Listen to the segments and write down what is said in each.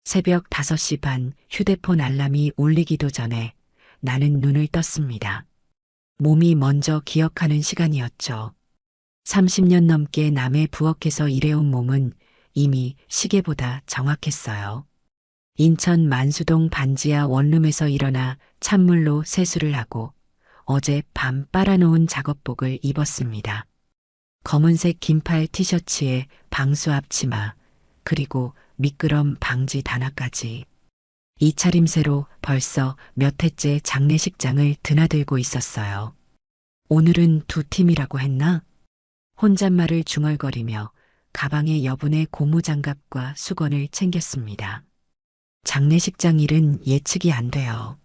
새벽 5시 반 휴대폰 알람이 울리기도 전에 나는 눈을 떴습니다. 몸이 먼저 기억하는 시간이었죠. 30년 넘게 남의 부엌에서 일해온 몸은 이미 시계보다 정확했어요. 인천 만수동 반지하 원룸에서 일어나 찬물로 세수를 하고 어제 밤 빨아놓은 작업복을 입었습니다. 검은색 긴팔 티셔츠에 방수 앞치마, 그리고 미끄럼 방지 단화까지. 이 차림새로 벌써 몇 해째 장례식장을 드나들고 있었어요. 오늘은 두 팀이라고 했나? 혼잣말을 중얼거리며 가방에 여분의 고무장갑과 수건을 챙겼습니다. 장례식장 일은 예측이 안 돼요.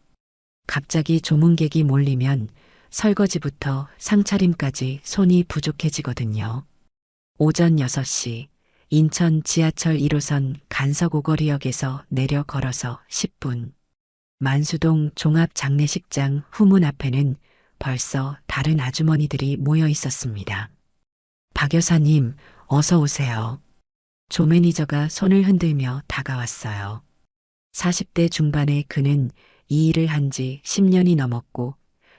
갑자기 조문객이 몰리면 설거지부터 상차림까지 손이 부족해지거든요. 오전 6시 인천 지하철 1호선 간석오거리역에서 내려 걸어서 10분. 만수동 종합장례식장 후문 앞에는 벌써 다른 아주머니들이 모여 있었습니다. 박 여사님, 어서 오세요. 조 매니저가 손을 흔들며 다가왔어요. 40대 중반의 그는 이 일을 한 지 10년이 넘었고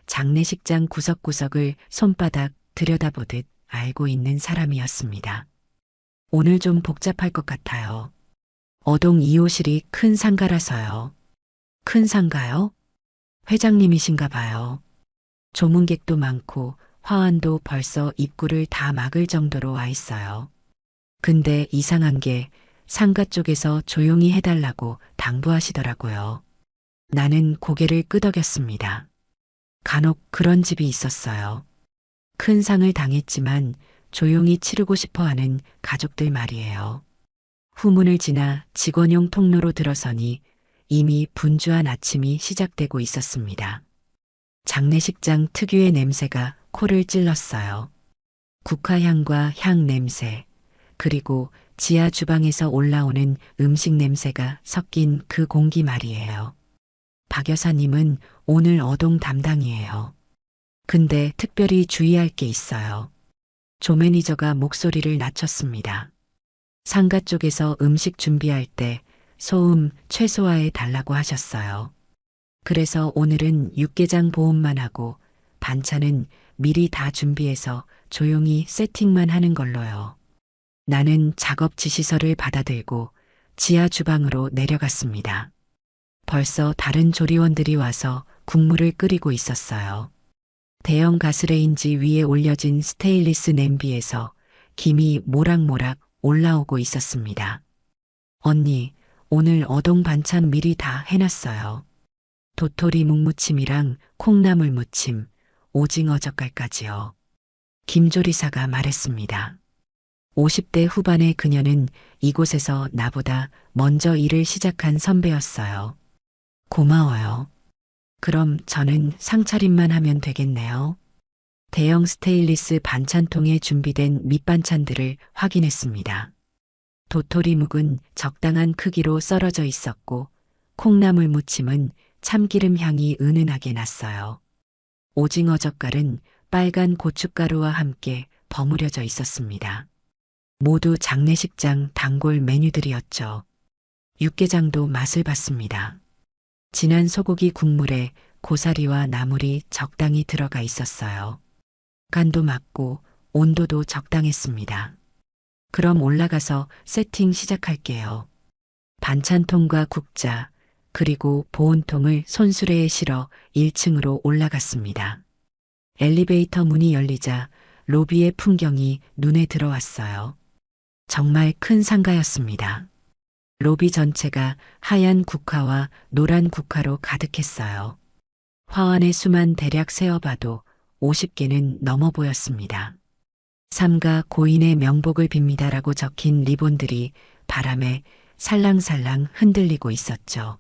장례식장 구석구석을 손바닥 들여다보듯 알고 있는 사람이었습니다. 오늘 좀 복잡할 것 같아요. 어동 2호실이 큰 상가라서요. 큰 상가요? 회장님이신가 봐요. 조문객도 많고 화환도 벌써 입구를 다 막을 정도로 와 있어요. 근데 이상한 게 상가 쪽에서 조용히 해달라고 당부하시더라고요. 나는 고개를 끄덕였습니다. 간혹 그런 집이 있었어요. 큰 상을 당했지만 조용히 치르고 싶어 하는 가족들 말이에요. 후문을 지나 직원용 통로로 들어서니 이미 분주한 아침이 시작되고 있었습니다. 장례식장 특유의 냄새가 코를 찔렀어요. 국화향과 향 냄새, 그리고 지하 주방에서 올라오는 음식 냄새가 섞인 그 공기 말이에요. 박 여사님은 오늘 어동 담당이에요. 근데 특별히 주의할 게 있어요. 조 매니저가 목소리를 낮췄습니다. 상가 쪽에서 음식 준비할 때 소음 최소화해 달라고 하셨어요. 그래서 오늘은 육개장 보온만 하고 반찬은 미리 다 준비해서 조용히 세팅만 하는 걸로요. 나는 작업 지시서를 받아들고 지하 주방으로 내려갔습니다. 벌써 다른 조리원들이 와서 국물을 끓이고 있었어요. 대형 가스레인지 위에 올려진 스테인리스 냄비에서 김이 모락모락 올라오고 있었습니다. 언니, 오늘 어동 반찬 미리 다 해놨어요. 도토리 묵무침이랑 콩나물 무침, 오징어 젓갈까지요. 김조리사가 말했습니다. 50대 후반의 그녀는 이곳에서 나보다 먼저 일을 시작한 선배였어요. 고마워요. 그럼 저는 상차림만 하면 되겠네요. 대형 스테인리스 반찬통에 준비된 밑반찬들을 확인했습니다. 도토리묵은 적당한 크기로 썰어져 있었고 콩나물 무침은 참기름 향이 은은하게 났어요. 오징어 젓갈은 빨간 고춧가루와 함께 버무려져 있었습니다. 모두 장례식장 단골 메뉴들이었죠. 육개장도 맛을 봤습니다. 진한 소고기 국물에 고사리와 나물이 적당히 들어가 있었어요. 간도 맞고 온도도 적당했습니다. 그럼 올라가서 세팅 시작할게요. 반찬통과 국자, 그리고 보온통을 손수레에 실어 1층으로 올라갔습니다. 엘리베이터 문이 열리자 로비의 풍경이 눈에 들어왔어요. 정말 큰 상가였습니다. 로비 전체가 하얀 국화와 노란 국화로 가득했어요. 화환의 수만 대략 세어봐도 50개는 넘어 보였습니다. 삼가 고인의 명복을 빕니다라고 적힌 리본들이 바람에 살랑살랑 흔들리고 있었죠.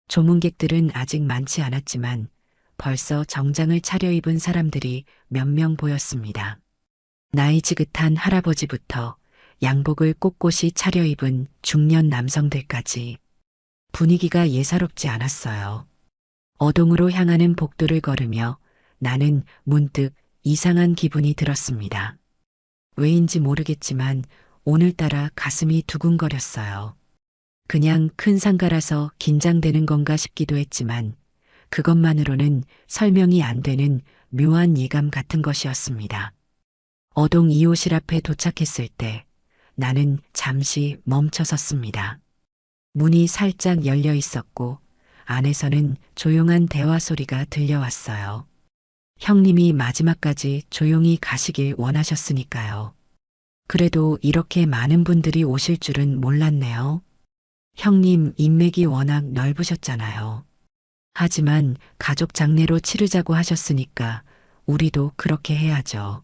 조문객들은 아직 많지 않았지만 벌써 정장을 차려입은 사람들이 몇 명 보였습니다. 나이 지긋한 할아버지부터 양복을 꼿꼿이 차려입은 중년 남성들까지 분위기가 예사롭지 않았어요. 어동으로 향하는 복도를 걸으며 나는 문득 이상한 기분이 들었습니다. 왜인지 모르겠지만 오늘따라 가슴이 두근거렸어요. 그냥 큰 상가라서 긴장되는 건가 싶기도 했지만 그것만으로는 설명이 안 되는 묘한 예감 같은 것이었습니다. 어동 2호실 앞에 도착했을 때 나는 잠시 멈춰 섰습니다. 문이 살짝 열려 있었고 안에서는 조용한 대화 소리가 들려왔어요. 형님이 마지막까지 조용히 가시길 원하셨으니까요. 그래도 이렇게 많은 분들이 오실 줄은 몰랐네요. 형님 인맥이 워낙 넓으셨잖아요. 하지만 가족 장례로 치르자고 하셨으니까 우리도 그렇게 해야죠.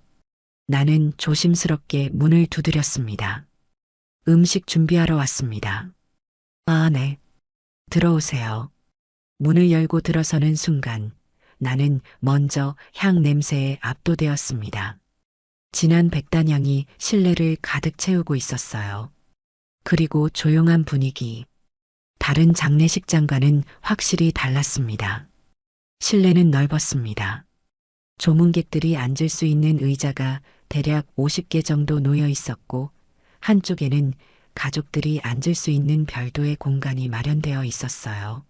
나는 조심스럽게 문을 두드렸습니다. 음식 준비하러 왔습니다. 아, 네. 들어오세요. 문을 열고 들어서는 순간 나는 먼저 향 냄새에 압도되었습니다. 진한 백단향이 실내를 가득 채우고 있었어요. 그리고 조용한 분위기. 다른 장례식장과는 확실히 달랐습니다. 실내는 넓었습니다. 조문객들이 앉을 수 있는 의자가 대략 50개 정도 놓여 있었고 한쪽에는 가족들이 앉을 수 있는 별도의 공간이 마련되어 있었어요.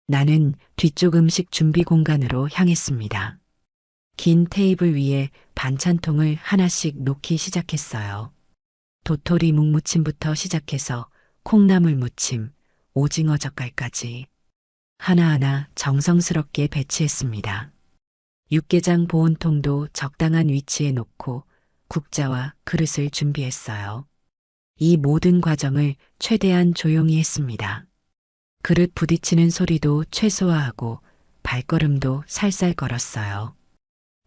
나는 뒤쪽 음식 준비 공간으로 향했습니다. 긴 테이블 위에 반찬통을 하나씩 놓기 시작했어요. 도토리 묵무침부터 시작해서 콩나물 무침, 오징어 젓갈까지 하나하나 정성스럽게 배치했습니다. 육개장 보온통도 적당한 위치에 놓고 국자와 그릇을 준비했어요. 이 모든 과정을 최대한 조용히 했습니다. 그릇 부딪히는 소리도 최소화하고 발걸음도 살살 걸었어요.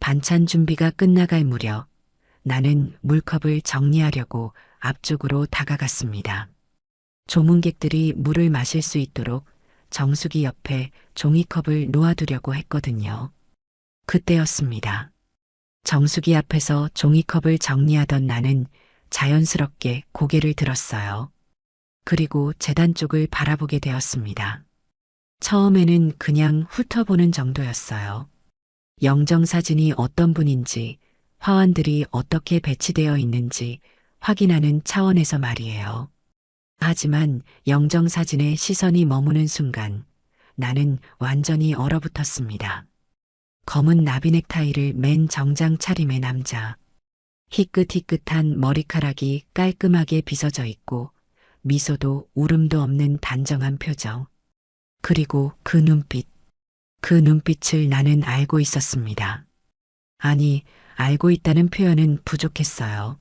반찬 준비가 끝나갈 무렵 나는 물컵을 정리하려고 앞쪽으로 다가갔습니다. 조문객들이 물을 마실 수 있도록 정수기 옆에 종이컵을 놓아두려고 했거든요. 그때였습니다. 정수기 앞에서 종이컵을 정리하던 나는 자연스럽게 고개를 들었어요. 그리고 재단 쪽을 바라보게 되었습니다. 처음에는 그냥 훑어보는 정도였어요. 영정사진이 어떤 분인지, 화환들이 어떻게 배치되어 있는지 확인하는 차원에서 말이에요. 하지만 영정사진에 시선이 머무는 순간 나는 완전히 얼어붙었습니다. 검은 나비 넥타이를 맨 정장 차림의 남자. 희끗희끗한 머리카락이 깔끔하게 빗어져 있고 미소도 울음도 없는 단정한 표정. 그리고 그 눈빛. 그 눈빛을 나는 알고 있었습니다. 아니, 알고 있다는 표현은 부족했어요.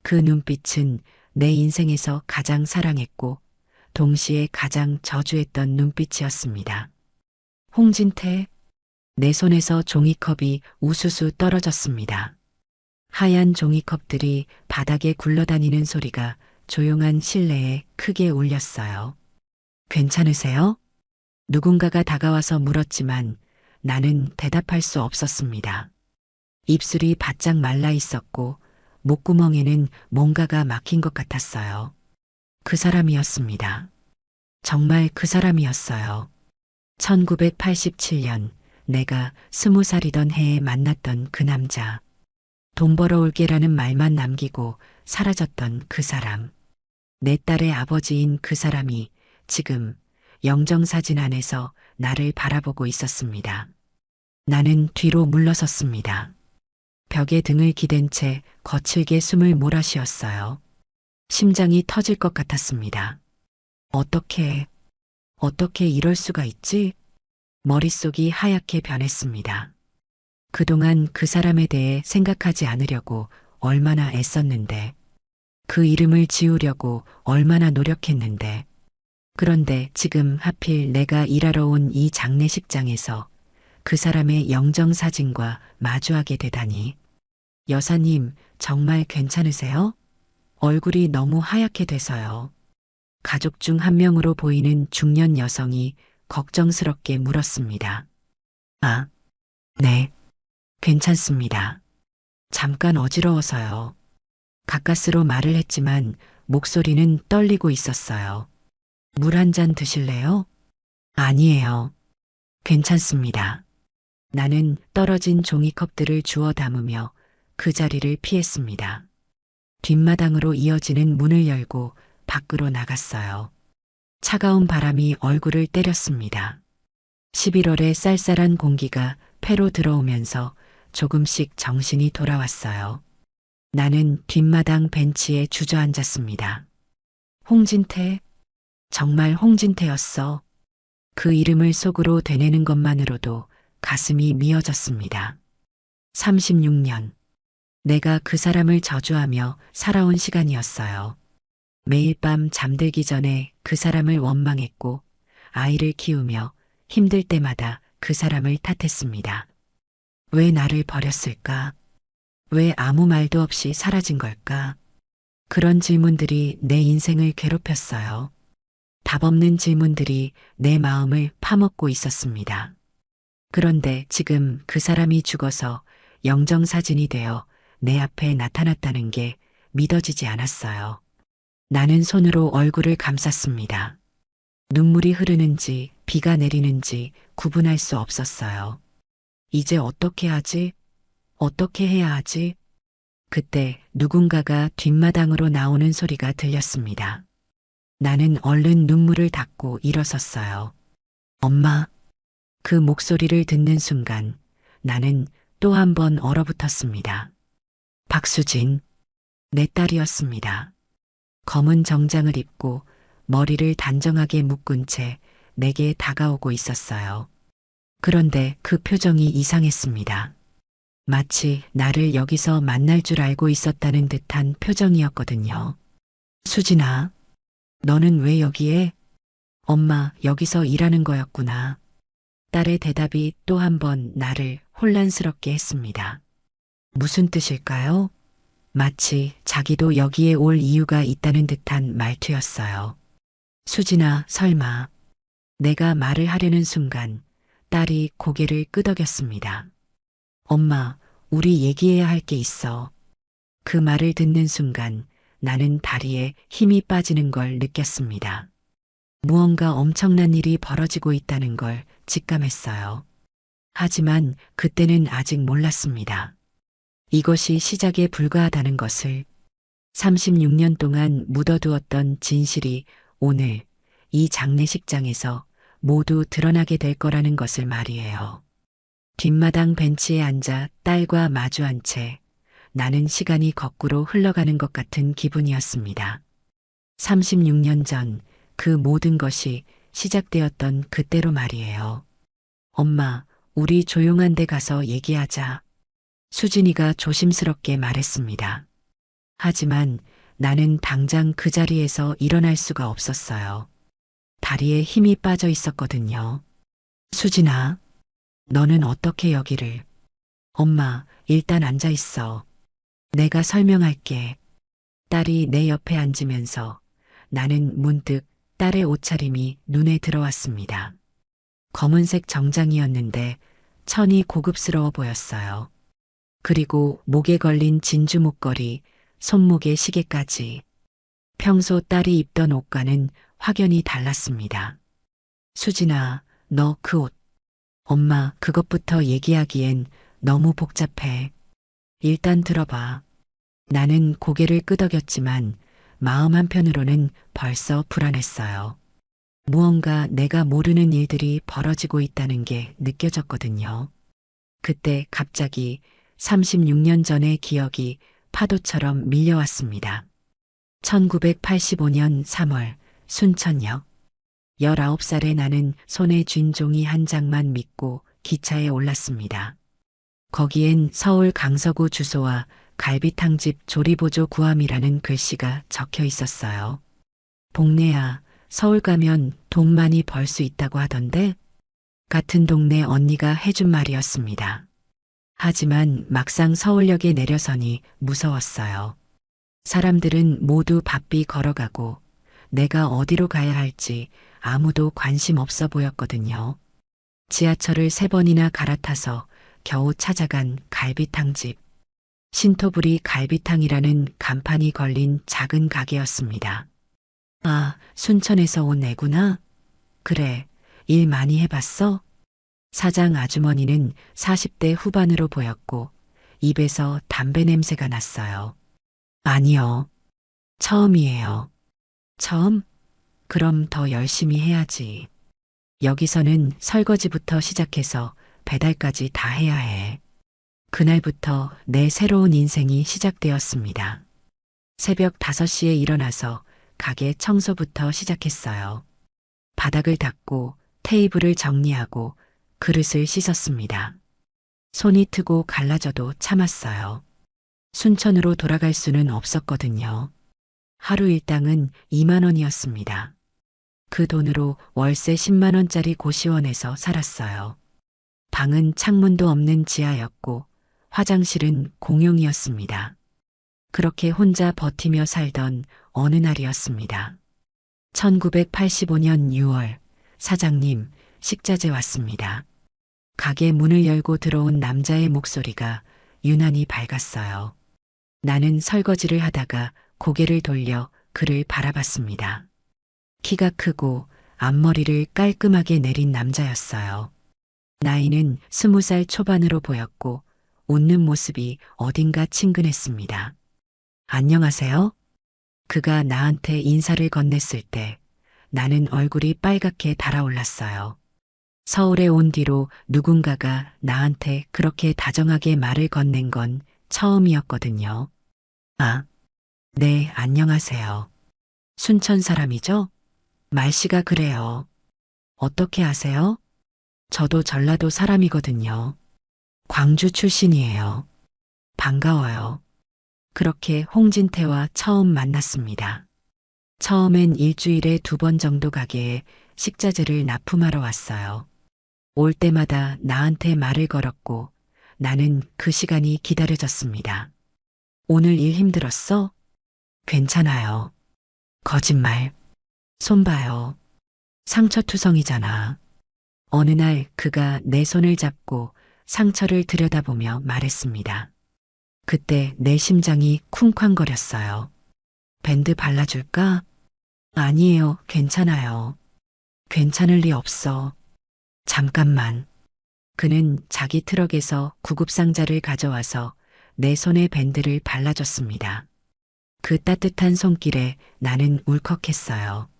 그 눈빛은 내 인생에서 가장 사랑했고 동시에 가장 저주했던 눈빛이었습니다. 홍진태, 내 손에서 종이컵이 우수수 떨어졌습니다. 하얀 종이컵들이 바닥에 굴러다니는 소리가 조용한 실내에 크게 울렸어요. 괜찮으세요? 누군가가 다가와서 물었지만 나는 대답할 수 없었습니다. 입술이 바짝 말라 있었고 목구멍에는 뭔가가 막힌 것 같았어요. 그 사람이었습니다. 정말 그 사람이었어요. 1987년 내가 20살이던 해에 만났던 그 남자. 돈 벌어올게라는 말만 남기고 사라졌던 그 사람. 내 딸의 아버지인 그 사람이 지금 영정사진 안에서 나를 바라보고 있었습니다. 나는 뒤로 물러섰습니다. 벽에 등을 기댄 채 거칠게 숨을 몰아쉬었어요. 심장이 터질 것 같았습니다. 어떻게 이럴 수가 있지? 머릿속이 하얗게 변했습니다. 그동안 그 사람에 대해 생각하지 않으려고 얼마나 애썼는데, 그 이름을 지우려고 얼마나 노력했는데, 그런데 지금 하필 내가 일하러 온 이 장례식장에서 그 사람의 영정사진과 마주하게 되다니. 여사님, 정말 괜찮으세요? 얼굴이 너무 하얗게 돼서요. 가족 중 한 명으로 보이는 중년 여성이 걱정스럽게 물었습니다. 아, 네, 괜찮습니다. 잠깐 어지러워서요. 가까스로 말을 했지만 목소리는 떨리고 있었어요. 물 한 잔 드실래요? 아니에요. 괜찮습니다. 나는 떨어진 종이컵들을 주워 담으며 그 자리를 피했습니다. 뒷마당으로 이어지는 문을 열고 밖으로 나갔어요. 차가운 바람이 얼굴을 때렸습니다. 11월의 쌀쌀한 공기가 폐로 들어오면서 조금씩 정신이 돌아왔어요. 나는 뒷마당 벤치에 주저앉았습니다. 홍진태, 정말 홍진태였어. 그 이름을 속으로 되뇌는 것만으로도 가슴이 미어졌습니다. 36년. 내가 그 사람을 저주하며 살아온 시간이었어요. 매일 밤 잠들기 전에 그 사람을 원망했고, 아이를 키우며 힘들 때마다 그 사람을 탓했습니다. 왜 나를 버렸을까? 왜 아무 말도 없이 사라진 걸까? 그런 질문들이 내 인생을 괴롭혔어요. 답 없는 질문들이 내 마음을 파먹고 있었습니다. 그런데 지금 그 사람이 죽어서 영정사진이 되어 내 앞에 나타났다는 게 믿어지지 않았어요. 나는 손으로 얼굴을 감쌌습니다. 눈물이 흐르는지 비가 내리는지 구분할 수 없었어요. 이제 어떻게 하지? 어떻게 해야 하지? 그때 누군가가 뒷마당으로 나오는 소리가 들렸습니다. 나는 얼른 눈물을 닦고 일어섰어요. 엄마. 그 목소리를 듣는 순간 나는 또 한 번 얼어붙었습니다. 박수진, 내 딸이었습니다. 검은 정장을 입고 머리를 단정하게 묶은 채 내게 다가오고 있었어요. 그런데 그 표정이 이상했습니다. 마치 나를 여기서 만날 줄 알고 있었다는 듯한 표정이었거든요. 수진아, 너는 왜 여기에? 엄마, 여기서 일하는 거였구나. 딸의 대답이 또 한 번 나를 혼란스럽게 했습니다. 무슨 뜻일까요? 마치 자기도 여기에 올 이유가 있다는 듯한 말투였어요. 수진아, 설마. 내가 말을 하려는 순간 딸이 고개를 끄덕였습니다. 엄마, 우리 얘기해야 할 게 있어. 그 말을 듣는 순간 나는 다리에 힘이 빠지는 걸 느꼈습니다. 무언가 엄청난 일이 벌어지고 있다는 걸 직감했어요. 하지만 그때는 아직 몰랐습니다. 이것이 시작에 불과하다는 것을, 36년 동안 묻어두었던 진실이 오늘 이 장례식장에서 모두 드러나게 될 거라는 것을 말이에요. 뒷마당 벤치에 앉아 딸과 마주한 채 나는 시간이 거꾸로 흘러가는 것 같은 기분이었습니다. 36년 전 그 모든 것이 시작되었던 그때로 말이에요. 엄마, 우리 조용한 데 가서 얘기하자. 수진이가 조심스럽게 말했습니다. 하지만 나는 당장 그 자리에서 일어날 수가 없었어요. 다리에 힘이 빠져 있었거든요. 수진아, 너는 어떻게 여기를? 엄마, 일단 앉아 있어. 내가 설명할게. 딸이 내 옆에 앉으면서 나는 문득 딸의 옷차림이 눈에 들어왔습니다. 검은색 정장이었는데 천이 고급스러워 보였어요. 그리고 목에 걸린 진주 목걸이, 손목에 시계까지. 평소 딸이 입던 옷과는 확연히 달랐습니다. 수진아, 너 그 옷. 엄마, 그것부터 얘기하기엔 너무 복잡해. 일단 들어봐. 나는 고개를 끄덕였지만 마음 한편으로는 벌써 불안했어요. 무언가 내가 모르는 일들이 벌어지고 있다는 게 느껴졌거든요. 그때 갑자기 36년 전의 기억이 파도처럼 밀려왔습니다. 1985년 3월 순천역. 19살의 나는 손에 쥔 종이 한 장만 믿고 기차에 올랐습니다. 거기엔 서울 강서구 주소와 갈비탕집 조리보조 구함이라는 글씨가 적혀 있었어요. 복내야, 서울 가면 돈 많이 벌 수 있다고 하던데? 같은 동네 언니가 해준 말이었습니다. 하지만 막상 서울역에 내려서니 무서웠어요. 사람들은 모두 바삐 걸어가고 내가 어디로 가야 할지 아무도 관심 없어 보였거든요. 지하철을 3번이나 갈아타서 겨우 찾아간 갈비탕집. 신토부리 갈비탕이라는 간판이 걸린 작은 가게였습니다. 아, 순천에서 온 애구나? 그래, 일 많이 해봤어? 사장 아주머니는 40대 후반으로 보였고 입에서 담배 냄새가 났어요. 아니요. 처음이에요. 처음? 그럼 더 열심히 해야지. 여기서는 설거지부터 시작해서 배달까지 다 해야 해. 그날부터 내 새로운 인생이 시작되었습니다. 새벽 5시에 일어나서 가게 청소부터 시작했어요. 바닥을 닦고 테이블을 정리하고 그릇을 씻었습니다. 손이 트고 갈라져도 참았어요. 순천으로 돌아갈 수는 없었거든요. 하루 일당은 2만 원이었습니다. 그 돈으로 월세 10만 원짜리 고시원에서 살았어요. 방은 창문도 없는 지하였고 화장실은 공용이었습니다. 그렇게 혼자 버티며 살던 어느 날이었습니다. 1985년 6월 사장님, 식자재 왔습니다. 가게 문을 열고 들어온 남자의 목소리가 유난히 밝았어요. 나는 설거지를 하다가 고개를 돌려 그를 바라봤습니다. 키가 크고 앞머리를 깔끔하게 내린 남자였어요. 나이는 20살 초반으로 보였고 웃는 모습이 어딘가 친근했습니다. 안녕하세요. 그가 나한테 인사를 건넸을 때 나는 얼굴이 빨갛게 달아올랐어요. 서울에 온 뒤로 누군가가 나한테 그렇게 다정하게 말을 건넨 건 처음이었거든요. 아, 네, 안녕하세요. 순천 사람이죠? 말씨가 그래요. 어떻게 아세요? 저도 전라도 사람이거든요. 광주 출신이에요. 반가워요. 그렇게 홍진태와 처음 만났습니다. 처음엔 일주일에 2번 정도 가게에 식자재를 납품하러 왔어요. 올 때마다 나한테 말을 걸었고 나는 그 시간이 기다려졌습니다. 오늘 일 힘들었어? 괜찮아요. 거짓말. 손 봐요. 상처투성이잖아. 어느 날 그가 내 손을 잡고 상처를 들여다보며 말했습니다. 그때 내 심장이 쿵쾅거렸어요. 밴드 발라줄까? 아니에요. 괜찮아요. 괜찮을 리 없어. 잠깐만. 그는 자기 트럭에서 구급상자를 가져와서 내 손에 밴드를 발라줬습니다. 그 따뜻한 손길에 나는 울컥했어요.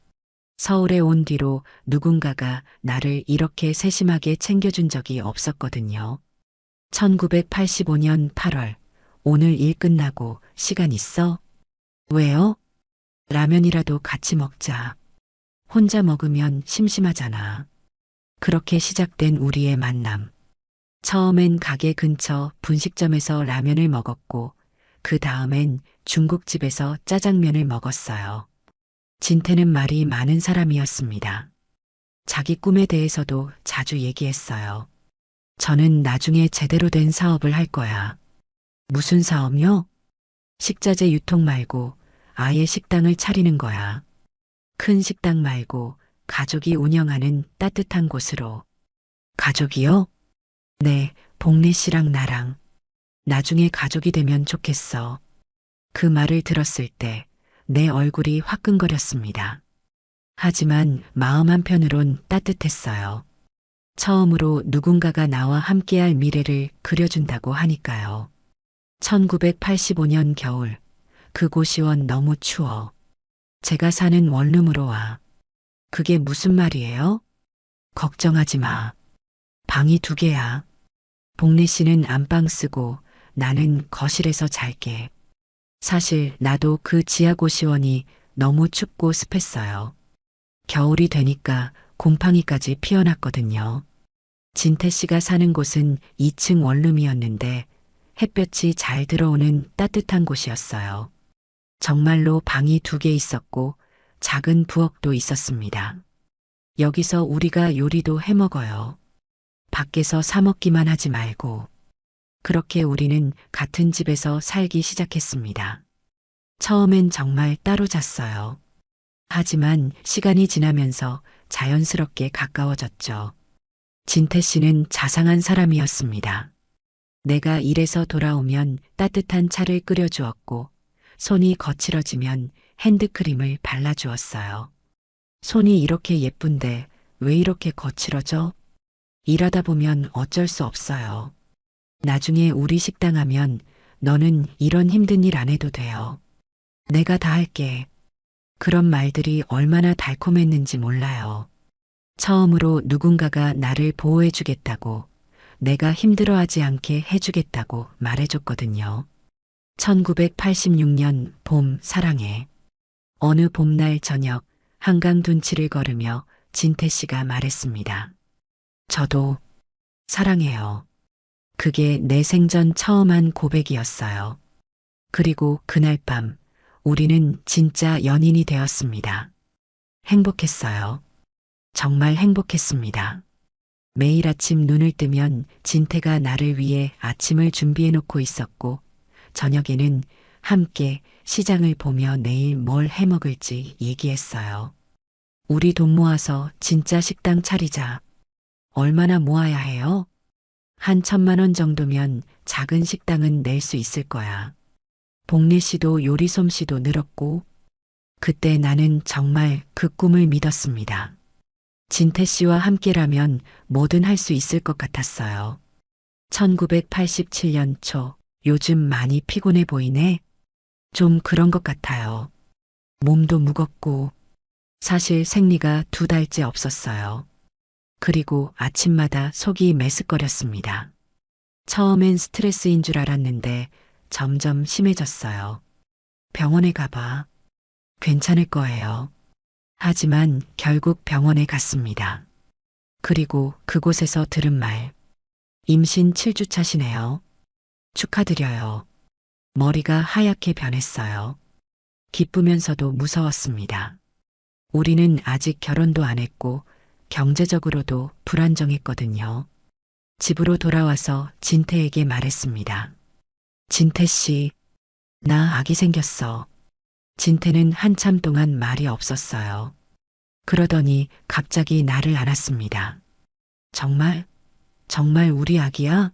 서울에 온 뒤로 누군가가 나를 이렇게 세심하게 챙겨준 적이 없었거든요. 1985년 8월, 오늘 일 끝나고 시간 있어? 왜요? 라면이라도 같이 먹자. 혼자 먹으면 심심하잖아. 그렇게 시작된 우리의 만남. 처음엔 가게 근처 분식점에서 라면을 먹었고, 그 다음엔 중국집에서 짜장면을 먹었어요. 진태는 말이 많은 사람이었습니다. 자기 꿈에 대해서도 자주 얘기했어요. 저는 나중에 제대로 된 사업을 할 거야. 무슨 사업요? 식자재 유통 말고 아예 식당을 차리는 거야. 큰 식당 말고 가족이 운영하는 따뜻한 곳으로. 가족이요? 네, 복래 씨랑 나랑. 나중에 가족이 되면 좋겠어. 그 말을 들었을 때 내 얼굴이 화끈거렸습니다. 하지만 마음 한편으론 따뜻했어요. 처음으로 누군가가 나와 함께할 미래를 그려준다고 하니까요. 1985년 겨울, 그 고시원 너무 추워. 제가 사는 원룸으로 와. 그게 무슨 말이에요? 걱정하지 마. 방이 2개야. 복래 씨는 안방 쓰고 나는 거실에서 잘게. 사실 나도 그 지하 고시원이 너무 춥고 습했어요. 겨울이 되니까 곰팡이까지 피어났거든요. 진태 씨가 사는 곳은 2층 원룸이었는데 햇볕이 잘 들어오는 따뜻한 곳이었어요. 정말로 방이 2개 있었고 작은 부엌도 있었습니다. 여기서 우리가 요리도 해 먹어요. 밖에서 사 먹기만 하지 말고. 그렇게 우리는 같은 집에서 살기 시작했습니다. 처음엔 정말 따로 잤어요. 하지만 시간이 지나면서 자연스럽게 가까워졌죠. 진태 씨는 자상한 사람이었습니다. 내가 일해서 돌아오면 따뜻한 차를 끓여주었고 손이 거칠어지면 핸드크림을 발라주었어요. 손이 이렇게 예쁜데 왜 이렇게 거칠어져? 일하다 보면 어쩔 수 없어요. 나중에 우리 식당 하면 너는 이런 힘든 일 안 해도 돼요. 내가 다 할게. 그런 말들이 얼마나 달콤했는지 몰라요. 처음으로 누군가가 나를 보호해주겠다고, 내가 힘들어하지 않게 해주겠다고 말해줬거든요. 1986년 봄 사랑해. 어느 봄날 저녁 한강 둔치를 걸으며 진태 씨가 말했습니다. 저도 사랑해요. 그게 내 생전 처음 한 고백이었어요. 그리고 그날 밤 우리는 진짜 연인이 되었습니다. 행복했어요. 정말 행복했습니다. 매일 아침 눈을 뜨면 진태가 나를 위해 아침을 준비해 놓고 있었고, 저녁에는 함께 시장을 보며 내일 뭘 해 먹을지 얘기했어요. 우리 돈 모아서 진짜 식당 차리자. 얼마나 모아야 해요? 한 1,000만 원 정도면 작은 식당은 낼 수 있을 거야. 복례 씨도 요리 솜씨도 늘었고, 그때 나는 정말 그 꿈을 믿었습니다. 진태 씨와 함께라면 뭐든 할 수 있을 것 같았어요. 1987년 초, 요즘 많이 피곤해 보이네? 좀 그런 것 같아요. 몸도 무겁고, 사실 생리가 2달째 없었어요. 그리고 아침마다 속이 메스꺼렸습니다. 처음엔 스트레스인 줄 알았는데 점점 심해졌어요. 병원에 가봐. 괜찮을 거예요. 하지만 결국 병원에 갔습니다. 그리고 그곳에서 들은 말. 임신 7주차시네요. 축하드려요. 머리가 하얗게 변했어요. 기쁘면서도 무서웠습니다. 우리는 아직 결혼도 안 했고 경제적으로도 불안정했거든요. 집으로 돌아와서 진태에게 말했습니다. 진태 씨, 나 아기 생겼어. 진태는 한참 동안 말이 없었어요. 그러더니 갑자기 나를 안았습니다. 정말? 정말 우리 아기야?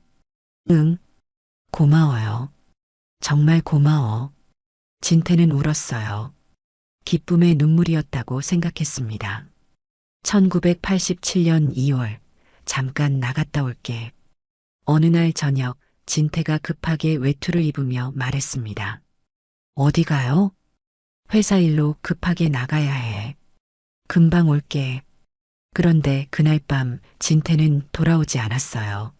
응. 고마워요. 정말 고마워. 진태는 울었어요. 기쁨의 눈물이었다고 생각했습니다. 1987년 2월, 잠깐 나갔다 올게. 어느 날 저녁, 진태가 급하게 외투를 입으며 말했습니다. 어디 가요? 회사 일로 급하게 나가야 해. 금방 올게. 그런데 그날 밤 진태는 돌아오지 않았어요.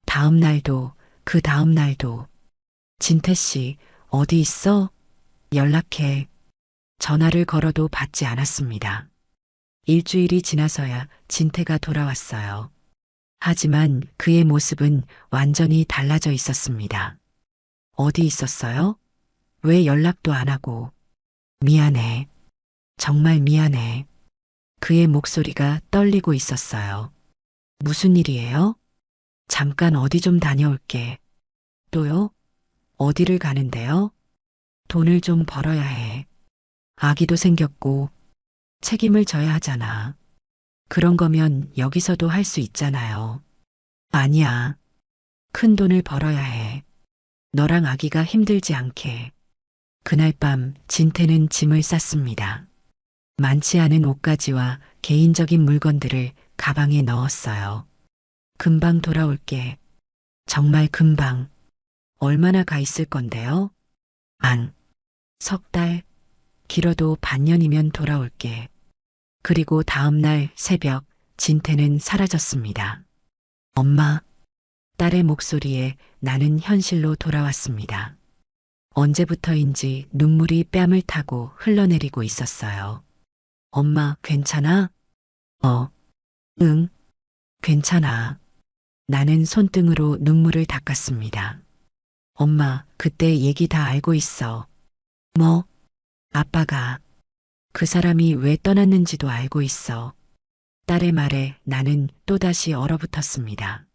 다음 날도, 그 다음 날도. 진태 씨, 어디 있어? 연락해. 전화를 걸어도 받지 않았습니다. 일주일이 지나서야 진태가 돌아왔어요. 하지만 그의 모습은 완전히 달라져 있었습니다. 어디 있었어요? 왜 연락도 안 하고? 미안해. 정말 미안해. 그의 목소리가 떨리고 있었어요. 무슨 일이에요? 잠깐 어디 좀 다녀올게. 또요? 어디를 가는데요? 돈을 좀 벌어야 해. 아기도 생겼고 책임을 져야 하잖아. 그런 거면 여기서도 할 수 있잖아요. 아니야. 큰 돈을 벌어야 해. 너랑 아기가 힘들지 않게. 그날 밤 진태는 짐을 쌌습니다. 많지 않은 옷가지와 개인적인 물건들을 가방에 넣었어요. 금방 돌아올게. 정말 금방. 얼마나 가 있을 건데요? 안. 3달. 길어도 반년이면 돌아올게. 그리고 다음 날 새벽 진태는 사라졌습니다. 엄마. 딸의 목소리에 나는 현실로 돌아왔습니다. 언제부터인지 눈물이 뺨을 타고 흘러내리고 있었어요. 엄마, 괜찮아? 응, 괜찮아. 나는 손등으로 눈물을 닦았습니다. 엄마, 그때 얘기 다 알고 있어. 뭐? 아빠가 그 사람이 왜 떠났는지도 알고 있어. 딸의 말에 나는 또다시 얼어붙었습니다.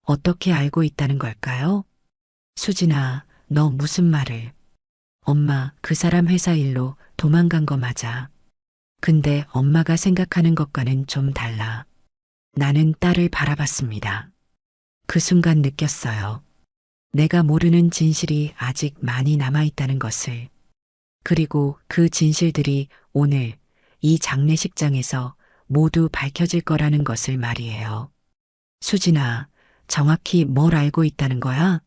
어떻게 알고 있다는 걸까요? 수진아, 너 무슨 말을? 엄마, 그 사람 회사 일로 도망간 거 맞아. 근데 엄마가 생각하는 것과는 좀 달라. 나는 딸을 바라봤습니다. 그 순간 느꼈어요. 내가 모르는 진실이 아직 많이 남아있다는 것을. 그리고 그 진실들이 오늘 이 장례식장에서 모두 밝혀질 거라는 것을 말이에요. 수진아, 정확히 뭘 알고 있다는 거야?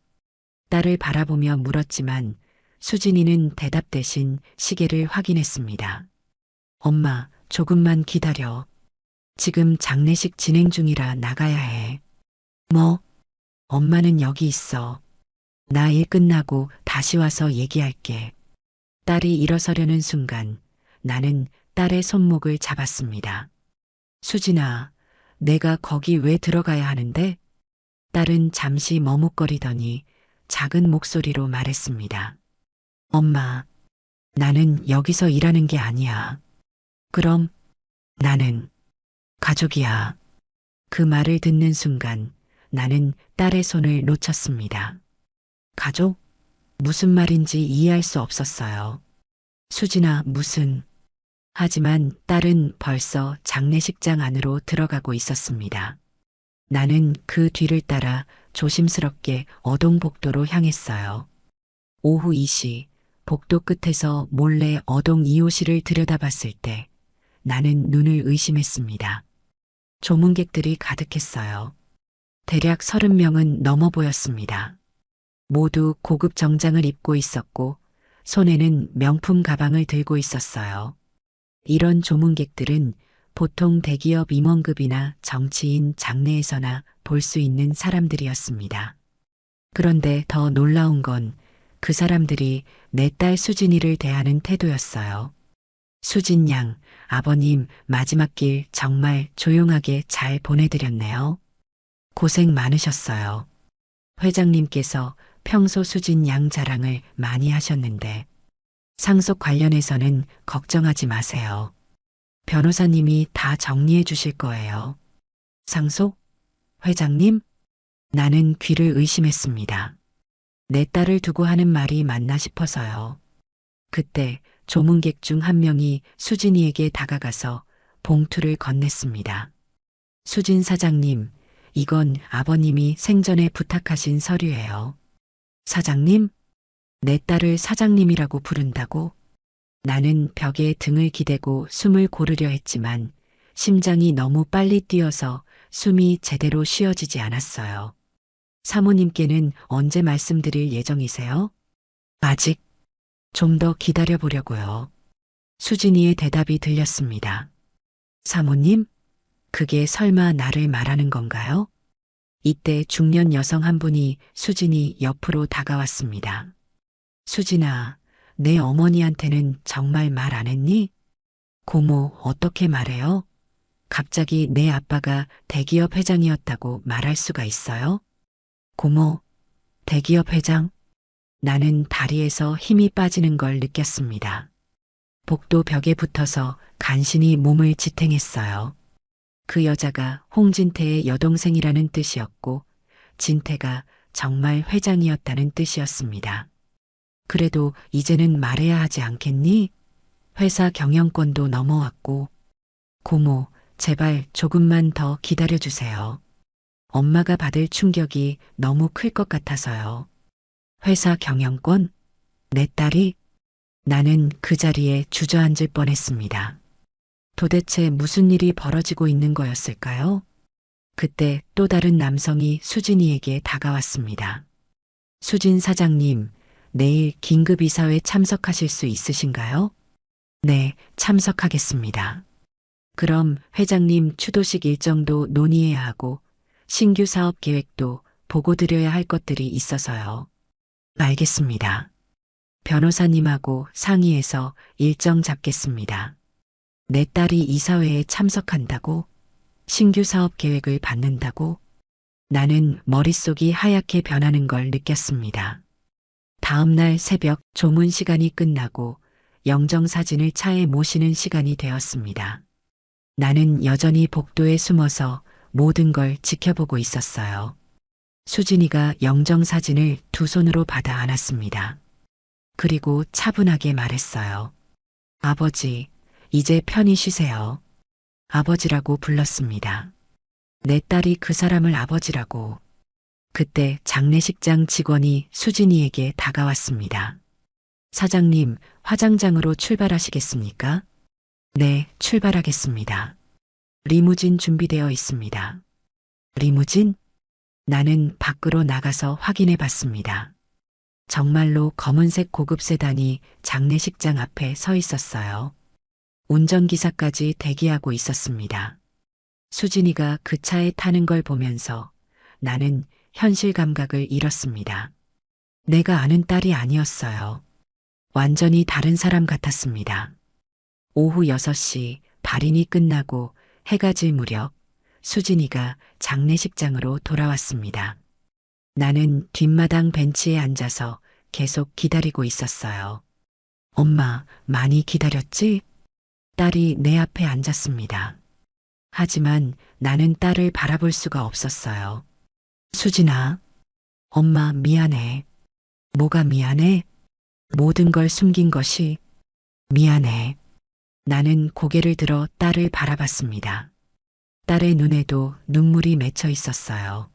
딸을 바라보며 물었지만 수진이는 대답 대신 시계를 확인했습니다. 엄마, 조금만 기다려. 지금 장례식 진행 중이라 나가야 해. 뭐? 엄마는 여기 있어. 나 일 끝나고 다시 와서 얘기할게. 딸이 일어서려는 순간 나는 딸의 손목을 잡았습니다. 수진아, 내가 거기 왜 들어가야 하는데? 딸은 잠시 머뭇거리더니 작은 목소리로 말했습니다. 엄마, 나는 여기서 일하는 게 아니야. 그럼 나는 가족이야. 그 말을 듣는 순간 나는 딸의 손을 놓쳤습니다. 가족? 무슨 말인지 이해할 수 없었어요. 수진아, 무슨. 하지만 딸은 벌써 장례식장 안으로 들어가고 있었습니다. 나는 그 뒤를 따라 조심스럽게 어동복도로 향했어요. 오후 2시 복도 끝에서 몰래 어동 2호실을 들여다봤을 때 나는 눈을 의심했습니다. 조문객들이 가득했어요. 대략 30명은 넘어 보였습니다. 모두 고급 정장을 입고 있었고 손에는 명품 가방을 들고 있었어요. 이런 조문객들은 보통 대기업 임원급이나 정치인 장례에서나 볼 수 있는 사람들이었습니다. 그런데 더 놀라운 건 그 사람들이 내 딸 수진이를 대하는 태도였어요. 수진 양, 아버님 마지막 길 정말 조용하게 잘 보내드렸네요. 고생 많으셨어요. 회장님께서 평소 수진 양 자랑을 많이 하셨는데 상속 관련해서는 걱정하지 마세요. 변호사님이 다 정리해 주실 거예요. 상속? 회장님? 나는 귀를 의심했습니다. 내 딸을 두고 하는 말이 맞나 싶어서요. 그때 조문객 중 한 명이 수진이에게 다가가서 봉투를 건넸습니다. 수진 사장님, 이건 아버님이 생전에 부탁하신 서류예요. 사장님? 내 딸을 사장님이라고 부른다고? 나는 벽에 등을 기대고 숨을 고르려 했지만 심장이 너무 빨리 뛰어서 숨이 제대로 쉬어지지 않았어요. 사모님께는 언제 말씀드릴 예정이세요? 아직 좀 더 기다려 보려고요. 수진이의 대답이 들렸습니다. 사모님? 그게 설마 나를 말하는 건가요? 이때 중년 여성 한 분이 수진이 옆으로 다가왔습니다. 수진아, 내 어머니한테는 정말 말 안 했니? 고모, 어떻게 말해요? 갑자기 내 아빠가 대기업 회장이었다고 말할 수가 있어요? 고모, 대기업 회장? 나는 다리에서 힘이 빠지는 걸 느꼈습니다. 복도 벽에 붙어서 간신히 몸을 지탱했어요. 그 여자가 홍진태의 여동생이라는 뜻이었고, 진태가 정말 회장이었다는 뜻이었습니다. 그래도 이제는 말해야 하지 않겠니? 회사 경영권도 넘어왔고, 고모, 제발 조금만 더 기다려주세요. 엄마가 받을 충격이 너무 클 것 같아서요. 회사 경영권? 내 딸이? 나는 그 자리에 주저앉을 뻔했습니다. 도대체 무슨 일이 벌어지고 있는 거였을까요? 그때 또 다른 남성이 수진이에게 다가왔습니다. 수진 사장님, 내일 긴급 이사회 참석하실 수 있으신가요? 네, 참석하겠습니다. 그럼 회장님 추도식 일정도 논의해야 하고 신규 사업 계획도 보고 드려야 할 것들이 있어서요. 알겠습니다. 변호사님하고 상의해서 일정 잡겠습니다. 내 딸이 이사회에 참석한다고? 신규 사업 계획을 받는다고? 나는 머릿속이 하얗게 변하는 걸 느꼈습니다. 다음 날 새벽 조문 시간이 끝나고 영정사진을 차에 모시는 시간이 되었습니다. 나는 여전히 복도에 숨어서 모든 걸 지켜보고 있었어요. 수진이가 영정사진을 두 손으로 받아 안았습니다. 그리고 차분하게 말했어요. 아버지, 이제 편히 쉬세요. 아버지라고 불렀습니다. 내 딸이 그 사람을 아버지라고. 그때 장례식장 직원이 수진이에게 다가왔습니다. 사장님, 화장장으로 출발하시겠습니까? 네, 출발하겠습니다. 리무진 준비되어 있습니다. 리무진? 나는 밖으로 나가서 확인해 봤습니다. 정말로 검은색 고급 세단이 장례식장 앞에 서 있었어요. 운전기사까지 대기하고 있었습니다. 수진이가 그 차에 타는 걸 보면서 나는 현실 감각을 잃었습니다. 내가 아는 딸이 아니었어요. 완전히 다른 사람 같았습니다. 오후 6시 발인이 끝나고 해가 질 무렵 수진이가 장례식장으로 돌아왔습니다. 나는 뒷마당 벤치에 앉아서 계속 기다리고 있었어요. 엄마, 많이 기다렸지? 딸이 내 앞에 앉았습니다. 하지만 나는 딸을 바라볼 수가 없었어요. 수진아, 엄마 미안해. 뭐가 미안해? 모든 걸 숨긴 것이 미안해. 나는 고개를 들어 딸을 바라봤습니다. 딸의 눈에도 눈물이 맺혀 있었어요.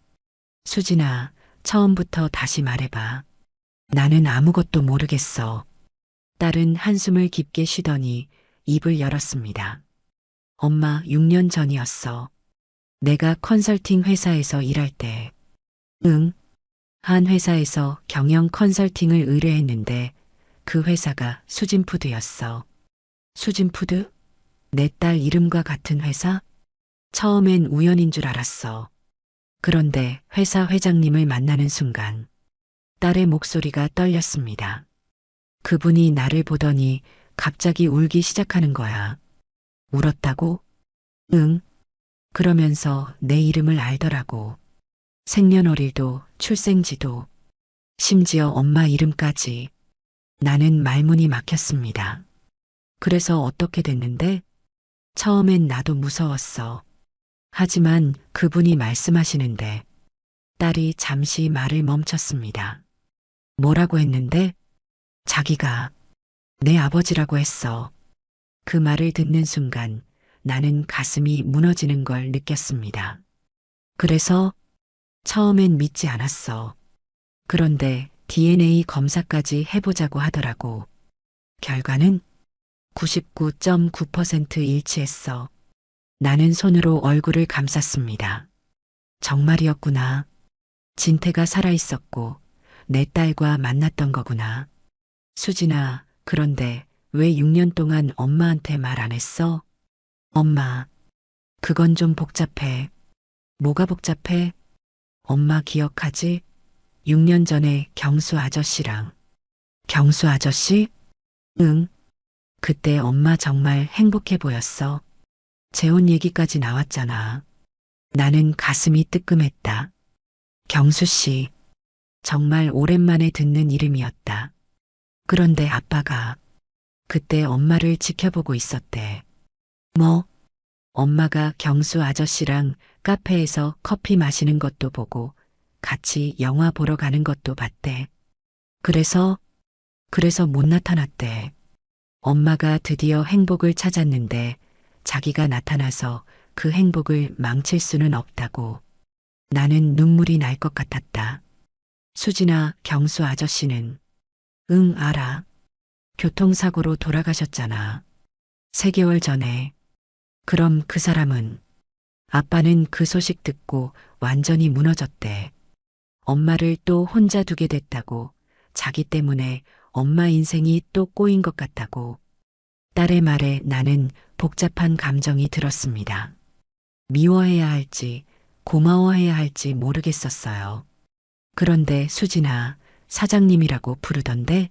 수진아, 처음부터 다시 말해봐. 나는 아무것도 모르겠어. 딸은 한숨을 깊게 쉬더니 입을 열었습니다. 엄마, 6년 전이었어. 내가 컨설팅 회사에서 일할 때. 응. 한 회사에서 경영 컨설팅을 의뢰했는데 그 회사가 수진푸드였어. 수진푸드? 내 딸 이름과 같은 회사? 처음엔 우연인 줄 알았어. 그런데 회사 회장님을 만나는 순간 딸의 목소리가 떨렸습니다. 그분이 나를 보더니 갑자기 울기 시작하는 거야. 울었다고? 응. 그러면서 내 이름을 알더라고. 생년월일도 출생지도 심지어 엄마 이름까지. 나는 말문이 막혔습니다. 그래서 어떻게 됐는데? 처음엔 나도 무서웠어. 하지만 그분이 말씀하시는데 딸이 잠시 말을 멈췄습니다. 뭐라고 했는데? 자기가 내 아버지라고 했어. 그 말을 듣는 순간 나는 가슴이 무너지는 걸 느꼈습니다. 그래서 처음엔 믿지 않았어. 그런데 DNA 검사까지 해보자고 하더라고. 결과는 99.9% 일치했어. 나는 손으로 얼굴을 감쌌습니다. 정말이었구나. 진태가 살아있었고 내 딸과 만났던 거구나. 수진아, 그런데 왜 6년 동안 엄마한테 말 안 했어? 엄마, 그건 좀 복잡해. 뭐가 복잡해? 엄마 기억하지? 6년 전에 경수 아저씨랑. 경수 아저씨? 응. 그때 엄마 정말 행복해 보였어. 재혼 얘기까지 나왔잖아. 나는 가슴이 뜨끔했다. 경수 씨. 정말 오랜만에 듣는 이름이었다. 그런데 아빠가 그때 엄마를 지켜보고 있었대. 뭐? 엄마가 경수 아저씨랑 카페에서 커피 마시는 것도 보고 같이 영화 보러 가는 것도 봤대. 그래서 못 나타났대. 엄마가 드디어 행복을 찾았는데 자기가 나타나서 그 행복을 망칠 수는 없다고. 나는 눈물이 날 것 같았다. 수진아, 경수 아저씨는? 응, 알아. 교통사고로 돌아가셨잖아. 3개월 전에. 그럼 그 사람은? 아빠는 그 소식 듣고 완전히 무너졌대. 엄마를 또 혼자 두게 됐다고. 자기 때문에 엄마 인생이 또 꼬인 것 같다고. 딸의 말에 나는 복잡한 감정이 들었습니다. 미워해야 할지 고마워해야 할지 모르겠었어요. 그런데 수진아, 사장님이라고 부르던데?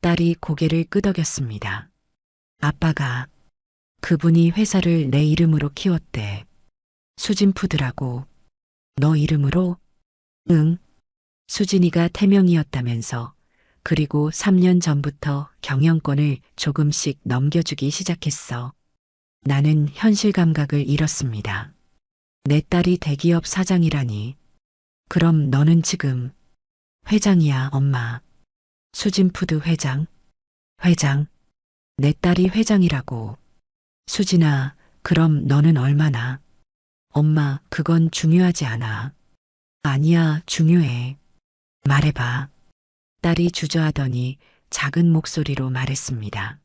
딸이 고개를 끄덕였습니다. 아빠가 그분이 회사를 내 이름으로 키웠대. 수진푸드라고. 너 이름으로? 응. 수진이가 태명이었다면서. 그리고 3년 전부터 경영권을 조금씩 넘겨주기 시작했어. 나는 현실 감각을 잃었습니다. 내 딸이 대기업 사장이라니. 그럼 너는 지금 회장이야, 엄마. 수진푸드 회장? 회장? 내 딸이 회장이라고. 수진아, 그럼 너는 얼마나? 엄마, 그건 중요하지 않아. 아니야, 중요해. 말해봐. 딸이 주저하더니 작은 목소리로 말했습니다.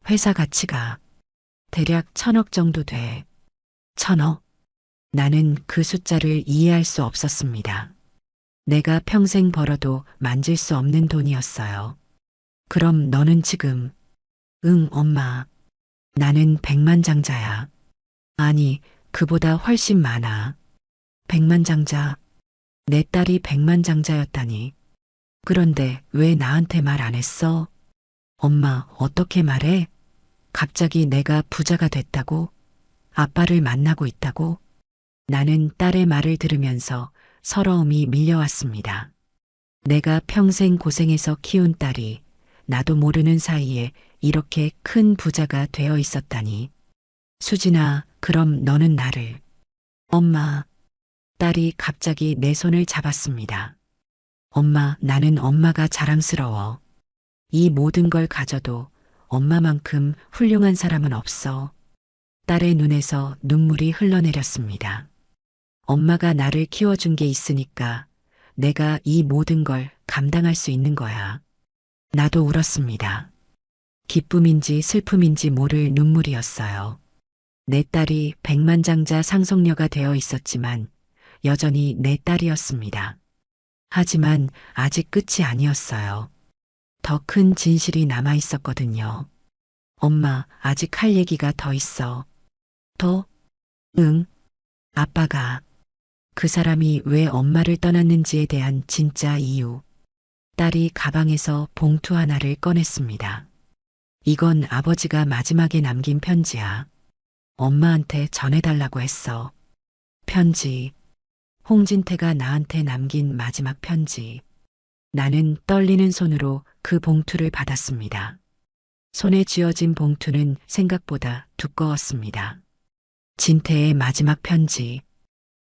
회사 가치가 대략 1,000억 정도 돼. 1,000억? 나는 그 숫자를 이해할 수 없었습니다. 내가 평생 벌어도 만질 수 없는 돈이었어요. 그럼 너는 지금? 응, 엄마. 나는 백만장자야. 아니, 그보다 훨씬 많아. 백만장자. 내 딸이 백만장자였다니. 그런데 왜 나한테 말 안 했어? 엄마, 어떻게 말해? 갑자기 내가 부자가 됐다고? 아빠를 만나고 있다고? 나는 딸의 말을 들으면서 서러움이 밀려왔습니다. 내가 평생 고생해서 키운 딸이 나도 모르는 사이에 이렇게 큰 부자가 되어 있었다니. 수진아, 그럼 너는 나를. 엄마, 딸이 갑자기 내 손을 잡았습니다. 엄마, 나는 엄마가 자랑스러워. 이 모든 걸 가져도 엄마만큼 훌륭한 사람은 없어. 딸의 눈에서 눈물이 흘러내렸습니다. 엄마가 나를 키워준 게 있으니까 내가 이 모든 걸 감당할 수 있는 거야. 나도 울었습니다. 기쁨인지 슬픔인지 모를 눈물이었어요. 내 딸이 백만장자 상속녀가 되어 있었지만 여전히 내 딸이었습니다. 하지만 아직 끝이 아니었어요. 더 큰 진실이 남아 있었거든요. 엄마, 아직 할 얘기가 더 있어. 더? 응. 아빠가 그 사람이 왜 엄마를 떠났는지에 대한 진짜 이유. 딸이 가방에서 봉투 하나를 꺼냈습니다. 이건 아버지가 마지막에 남긴 편지야. 엄마한테 전해달라고 했어. 편지. 홍진태가 나한테 남긴 마지막 편지. 나는 떨리는 손으로 그 봉투를 받았습니다. 손에 쥐어진 봉투는 생각보다 두꺼웠습니다. 진태의 마지막 편지.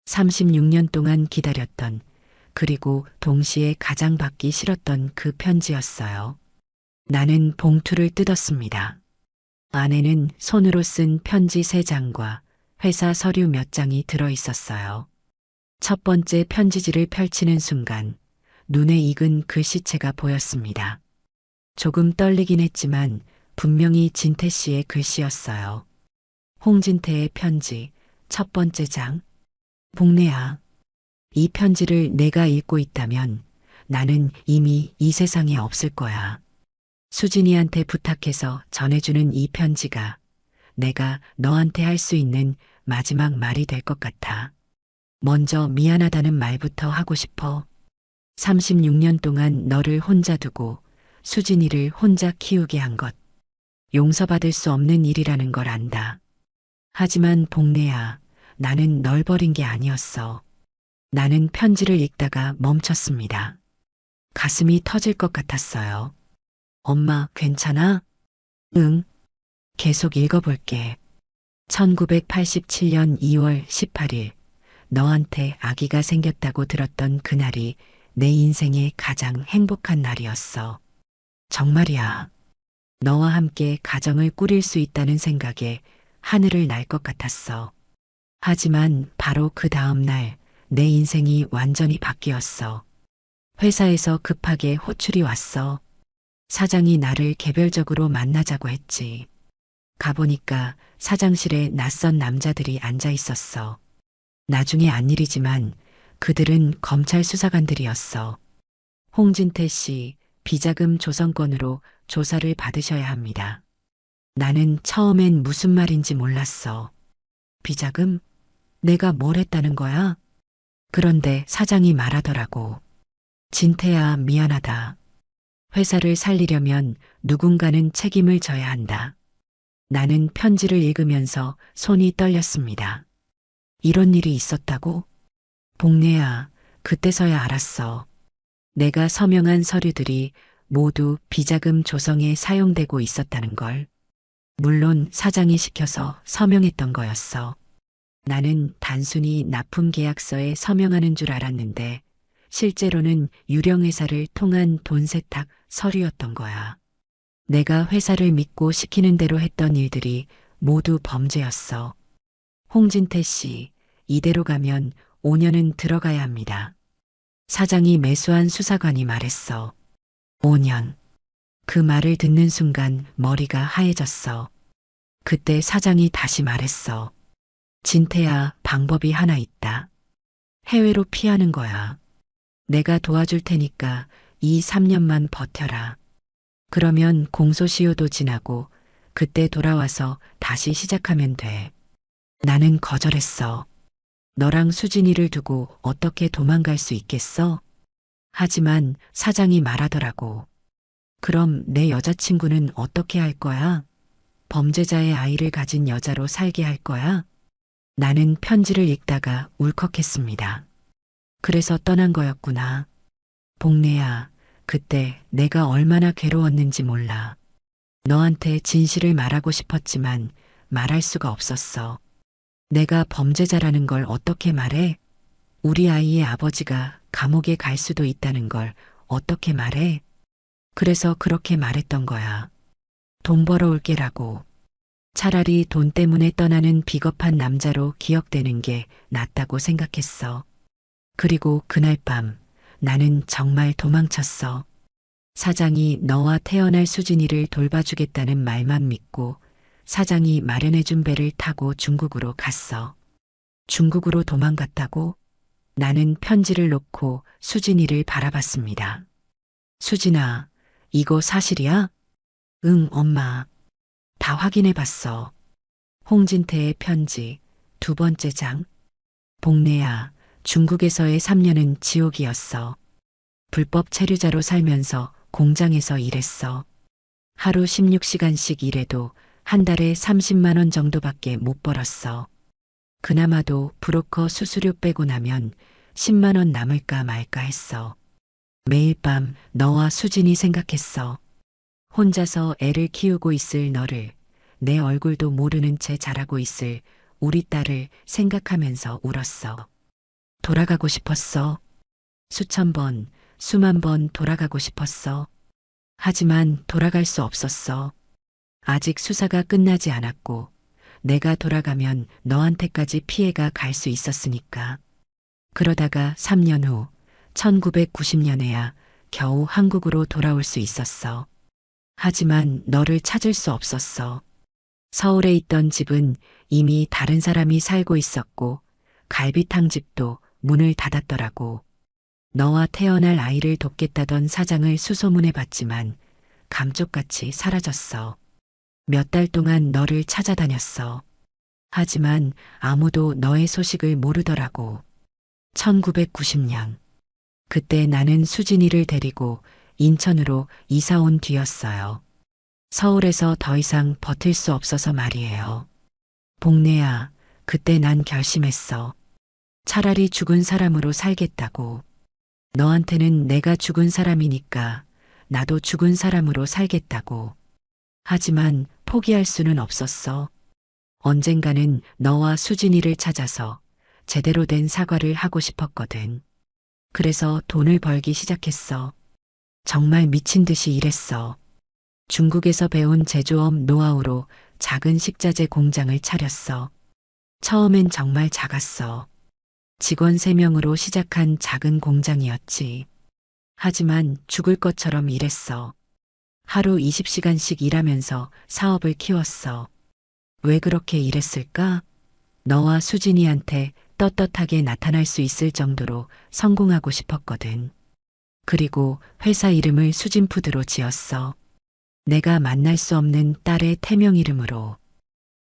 36년 동안 기다렸던, 그리고 동시에 가장 받기 싫었던 그 편지였어요. 나는 봉투를 뜯었습니다. 안에는 손으로 쓴 편지 3장과 회사 서류 몇 장이 들어 있었어요. 첫 번째 편지지를 펼치는 순간 눈에 익은 글씨체가 보였습니다. 조금 떨리긴 했지만 분명히 진태 씨의 글씨였어요. 홍진태의 편지, 첫 번째 장. 복래야, 이 편지를 내가 읽고 있다면 나는 이미 이 세상에 없을 거야. 수진이한테 부탁해서 전해주는 이 편지가 내가 너한테 할 수 있는 마지막 말이 될 것 같아. 먼저 미안하다는 말부터 하고 싶어. 36년 동안 너를 혼자 두고 수진이를 혼자 키우게 한 것. 용서받을 수 없는 일이라는 걸 안다. 하지만 복래야, 나는 널 버린 게 아니었어. 나는 편지를 읽다가 멈췄습니다. 가슴이 터질 것 같았어요. 엄마, 괜찮아? 응. 계속 읽어볼게. 1987년 2월 18일, 너한테 아기가 생겼다고 들었던 그날이 내 인생의 가장 행복한 날이었어. 정말이야. 너와 함께 가정을 꾸릴 수 있다는 생각에 하늘을 날 것 같았어. 하지만 바로 그 다음 날 내 인생이 완전히 바뀌었어. 회사에서 급하게 호출이 왔어. 사장이 나를 개별적으로 만나자고 했지. 가보니까 사장실에 낯선 남자들이 앉아 있었어. 나중에 안 일이지만 그들은 검찰 수사관들이었어. 홍진태 씨, 비자금 조성건으로 조사를 받으셔야 합니다. 나는 처음엔 무슨 말인지 몰랐어. 비자금? 내가 뭘 했다는 거야? 그런데 사장이 말하더라고. 진태야, 미안하다. 회사를 살리려면 누군가는 책임을 져야 한다. 나는 편지를 읽으면서 손이 떨렸습니다. 이런 일이 있었다고? 복래야, 그때서야 알았어. 내가 서명한 서류들이 모두 비자금 조성에 사용되고 있었다는 걸. 물론 사장이 시켜서 서명했던 거였어. 나는 단순히 납품 계약서에 서명하는 줄 알았는데 실제로는 유령회사를 통한 돈 세탁 서류였던 거야. 내가 회사를 믿고 시키는 대로 했던 일들이 모두 범죄였어. 홍진태 씨, 이대로 가면 5년은 들어가야 합니다. 사장이 매수한 수사관이 말했어. 5년. 그 말을 듣는 순간 머리가 하얘졌어. 그때 사장이 다시 말했어. 진태야, 방법이 하나 있다. 해외로 피하는 거야. 내가 도와줄 테니까 이 3년만 버텨라. 그러면 공소시효도 지나고 그때 돌아와서 다시 시작하면 돼. 나는 거절했어. 너랑 수진이를 두고 어떻게 도망갈 수 있겠어? 하지만 사장이 말하더라고. 그럼 내 여자친구는 어떻게 할 거야? 범죄자의 아이를 가진 여자로 살게 할 거야? 나는 편지를 읽다가 울컥했습니다. 그래서 떠난 거였구나. 복래야, 그때 내가 얼마나 괴로웠는지 몰라. 너한테 진실을 말하고 싶었지만 말할 수가 없었어. 내가 범죄자라는 걸 어떻게 말해? 우리 아이의 아버지가 감옥에 갈 수도 있다는 걸 어떻게 말해? 그래서 그렇게 말했던 거야. 돈 벌어올게라고. 차라리 돈 때문에 떠나는 비겁한 남자로 기억되는 게 낫다고 생각했어. 그리고 그날 밤 나는 정말 도망쳤어. 사장이 너와 태어날 수진이를 돌봐주겠다는 말만 믿고 사장이 마련해준 배를 타고 중국으로 갔어. 중국으로 도망갔다고? 나는 편지를 놓고 수진이를 바라봤습니다. 수진아, 이거 사실이야? 응, 엄마. 다 확인해 봤어. 홍진태의 편지, 두 번째 장. 복래야, 중국에서의 3년은 지옥이었어. 불법 체류자로 살면서 공장에서 일했어. 하루 16시간씩 일해도 한 달에 30만 원 정도밖에 못 벌었어. 그나마도 브로커 수수료 빼고 나면 10만 원 남을까 말까 했어. 매일 밤 너와 수진이 생각했어. 혼자서 애를 키우고 있을 너를, 내 얼굴도 모르는 채 자라고 있을 우리 딸을 생각하면서 울었어. 돌아가고 싶었어. 수천 번, 수만 번 돌아가고 싶었어. 하지만 돌아갈 수 없었어. 아직 수사가 끝나지 않았고, 내가 돌아가면 너한테까지 피해가 갈 수 있었으니까. 그러다가 3년 후, 1990년에야 겨우 한국으로 돌아올 수 있었어. 하지만 너를 찾을 수 없었어. 서울에 있던 집은 이미 다른 사람이 살고 있었고, 갈비탕 집도 문을 닫았더라고. 너와 태어날 아이를 돕겠다던 사장을 수소문해 봤지만 감쪽같이 사라졌어. 몇 달 동안 너를 찾아다녔어. 하지만 아무도 너의 소식을 모르더라고. 1990년. 그때 나는 수진이를 데리고 인천으로 이사 온 뒤였어요. 서울에서 더 이상 버틸 수 없어서 말이에요. 복래야, 그때 난 결심했어. 차라리 죽은 사람으로 살겠다고. 너한테는 내가 죽은 사람이니까 나도 죽은 사람으로 살겠다고. 하지만 포기할 수는 없었어. 언젠가는 너와 수진이를 찾아서 제대로 된 사과를 하고 싶었거든. 그래서 돈을 벌기 시작했어. 정말 미친 듯이 일했어. 중국에서 배운 제조업 노하우로 작은 식자재 공장을 차렸어. 처음엔 정말 작았어. 직원 3명으로 시작한 작은 공장이었지. 하지만 죽을 것처럼 일했어. 하루 20시간씩 일하면서 사업을 키웠어. 왜 그렇게 일했을까? 너와 수진이한테 떳떳하게 나타날 수 있을 정도로 성공하고 싶었거든. 그리고 회사 이름을 수진푸드로 지었어. 내가 만날 수 없는 딸의 태명 이름으로.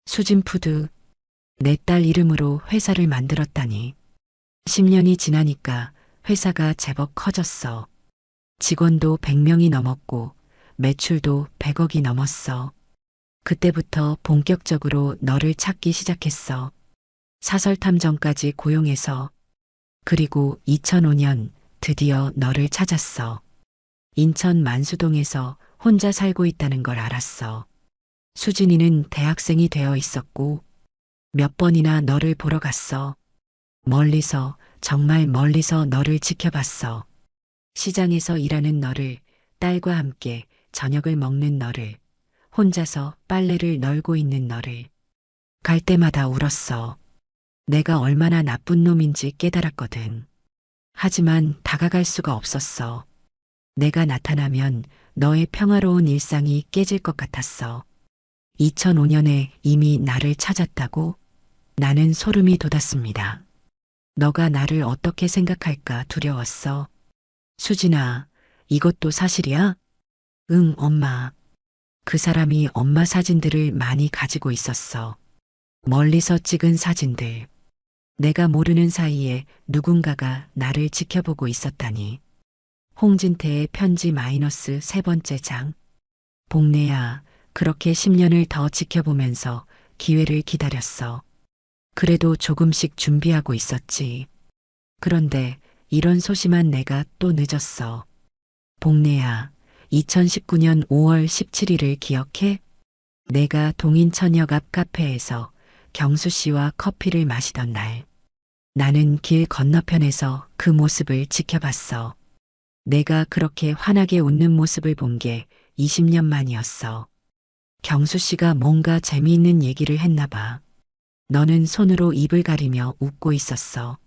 수진푸드, 내 딸 이름으로 회사를 만들었다니. 10년이 지나니까 회사가 제법 커졌어. 직원도 100명이 넘었고 매출도 100억이 넘었어. 그때부터 본격적으로 너를 찾기 시작했어. 사설탐정까지 고용해서. 그리고 2005년 드디어 너를 찾았어. 인천 만수동에서 혼자 살고 있다는 걸 알았어. 수진이는 대학생이 되어 있었고 몇 번이나 너를 보러 갔어. 멀리서, 정말 멀리서 너를 지켜봤어. 시장에서 일하는 너를, 딸과 함께 저녁을 먹는 너를, 혼자서 빨래를 널고 있는 너를. 갈 때마다 울었어. 내가 얼마나 나쁜 놈인지 깨달았거든. 하지만 다가갈 수가 없었어. 내가 나타나면 너의 평화로운 일상이 깨질 것 같았어. 2005년에 이미 나를 찾았다고? 나는 소름이 돋았습니다. 너가 나를 어떻게 생각할까 두려웠어. 수진아, 이것도 사실이야? 응, 엄마. 그 사람이 엄마 사진들을 많이 가지고 있었어. 멀리서 찍은 사진들. 내가 모르는 사이에 누군가가 나를 지켜보고 있었다니. 홍진태의 편지 마이너스 세 번째 장. 복래야, 그렇게 10년을 더 지켜보면서 기회를 기다렸어. 그래도 조금씩 준비하고 있었지. 그런데 이런 소심한 내가 또 늦었어. 복래야, 2019년 5월 17일을 기억해? 내가 동인천역 앞 카페에서 경수 씨와 커피를 마시던 날. 나는 길 건너편에서 그 모습을 지켜봤어. 내가 그렇게 환하게 웃는 모습을 본 게 20년 만이었어. 경수 씨가 뭔가 재미있는 얘기를 했나 봐. 너는 손으로 입을 가리며 웃고 있었어.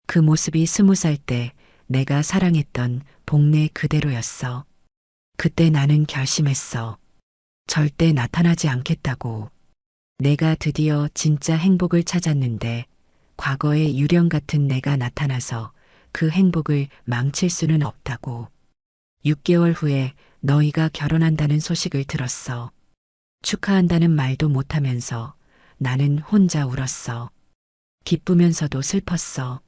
그 모습이 20살 때 내가 사랑했던 복래 그대로였어. 그때 나는 결심했어. 절대 나타나지 않겠다고. 내가 드디어 진짜 행복을 찾았는데 과거의 유령 같은 내가 나타나서 그 행복을 망칠 수는 없다고. 6개월 후에 너희가 결혼한다는 소식을 들었어. 축하한다는 말도 못하면서 나는 혼자 울었어. 기쁘면서도 슬펐어.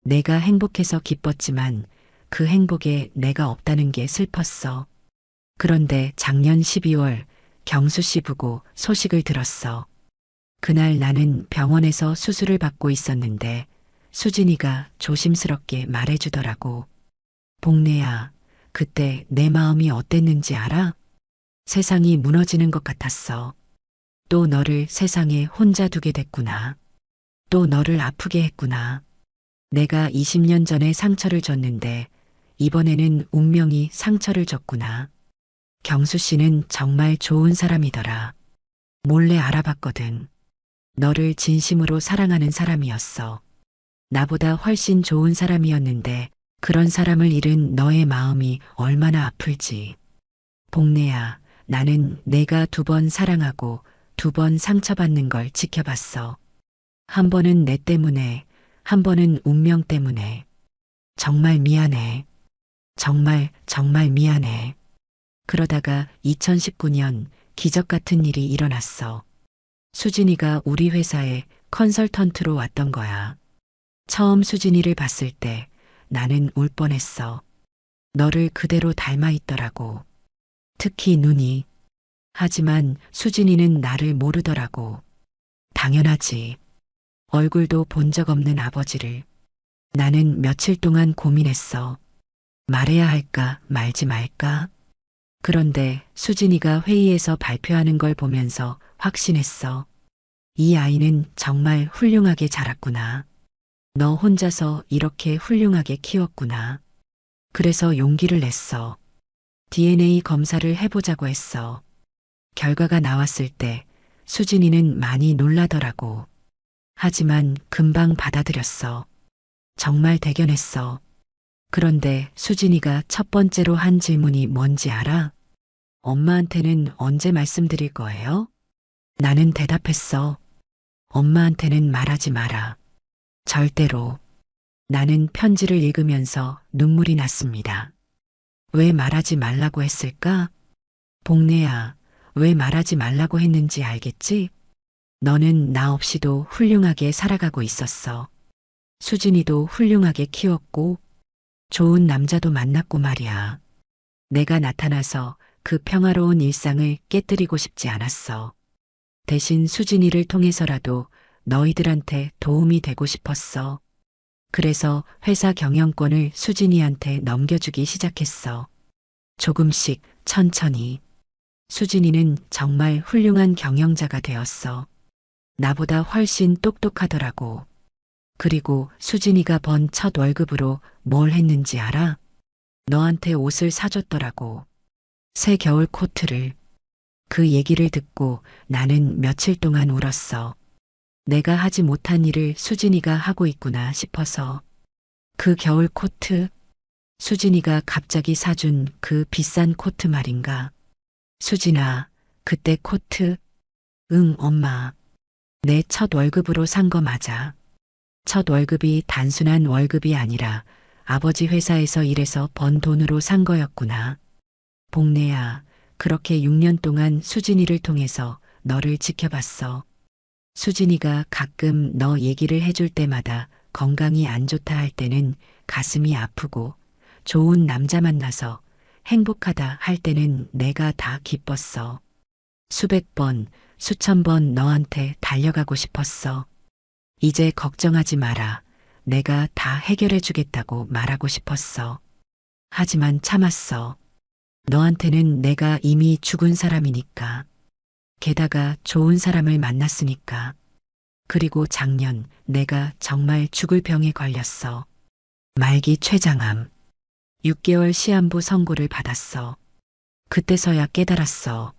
내가 행복해서 기뻤지만 그 행복에 내가 없다는 게 슬펐어. 그런데 작년 12월 경수 씨 부고 소식을 들었어. 그날 나는 병원에서 수술을 받고 있었는데 수진이가 조심스럽게 말해주더라고. 복래야, 그때 내 마음이 어땠는지 알아? 세상이 무너지는 것 같았어. 또 너를 세상에 혼자 두게 됐구나. 또 너를 아프게 했구나. 내가 20년 전에 상처를 줬는데 이번에는 운명이 상처를 줬구나. 경수 씨는 정말 좋은 사람이더라. 몰래 알아봤거든. 너를 진심으로 사랑하는 사람이었어. 나보다 훨씬 좋은 사람이었는데 그런 사람을 잃은 너의 마음이 얼마나 아플지. 복래야, 나는 내가 2번 사랑하고 2번 상처받는 걸 지켜봤어. 한 번은 내 때문에, 한 번은 운명 때문에. 정말 미안해. 정말 미안해. 그러다가 2019년 기적 같은 일이 일어났어. 수진이가 우리 회사에 컨설턴트로 왔던 거야. 처음 수진이를 봤을 때 나는 울 뻔했어. 너를 그대로 닮아 있더라고. 특히 눈이. 하지만 수진이는 나를 모르더라고. 당연하지. 얼굴도 본 적 없는 아버지를. 나는 며칠 동안 고민했어. 말해야 할까 말지 말까? 그런데 수진이가 회의에서 발표하는 걸 보면서 확신했어. 이 아이는 정말 훌륭하게 자랐구나. 너 혼자서 이렇게 훌륭하게 키웠구나. 그래서 용기를 냈어. DNA 검사를 해보자고 했어. 결과가 나왔을 때 수진이는 많이 놀라더라고. 하지만 금방 받아들였어. 정말 대견했어. 그런데 수진이가 첫 번째로 한 질문이 뭔지 알아? 엄마한테는 언제 말씀드릴 거예요? 나는 대답했어. 엄마한테는 말하지 마라. 절대로. 나는 편지를 읽으면서 눈물이 났습니다. 왜 말하지 말라고 했을까? 복래야, 왜 말하지 말라고 했는지 알겠지? 너는 나 없이도 훌륭하게 살아가고 있었어. 수진이도 훌륭하게 키웠고, 좋은 남자도 만났고 말이야. 내가 나타나서 그 평화로운 일상을 깨뜨리고 싶지 않았어. 대신 수진이를 통해서라도 너희들한테 도움이 되고 싶었어. 그래서 회사 경영권을 수진이한테 넘겨주기 시작했어. 조금씩 천천히. 수진이는 정말 훌륭한 경영자가 되었어. 나보다 훨씬 똑똑하더라고. 그리고 수진이가 번 첫 월급으로 뭘 했는지 알아? 너한테 옷을 사줬더라고. 새 겨울 코트를. 그 얘기를 듣고 나는 며칠 동안 울었어. 내가 하지 못한 일을 수진이가 하고 있구나 싶어서. 그 겨울 코트, 수진이가 갑자기 사준 그 비싼 코트 말인가. 수진아, 그때 코트? 응, 엄마. 내 첫 월급으로 산 거 맞아. 첫 월급이 단순한 월급이 아니라 아버지 회사에서 일해서 번 돈으로 산 거였구나. 복래야, 그렇게 6년 동안 수진이를 통해서 너를 지켜봤어. 수진이가 가끔 너 얘기를 해줄 때마다 건강이 안 좋다 할 때는 가슴이 아프고 좋은 남자 만나서 행복하다 할 때는 내가 다 기뻤어. 수백 번, 수천 번 너한테 달려가고 싶었어. 이제 걱정하지 마라. 내가 다 해결해 주겠다고 말하고 싶었어. 하지만 참았어. 너한테는 내가 이미 죽은 사람이니까. 게다가 좋은 사람을 만났으니까. 그리고 작년 내가 정말 죽을 병에 걸렸어. 말기 췌장암. 6개월 시한부 선고를 받았어. 그때서야 깨달았어.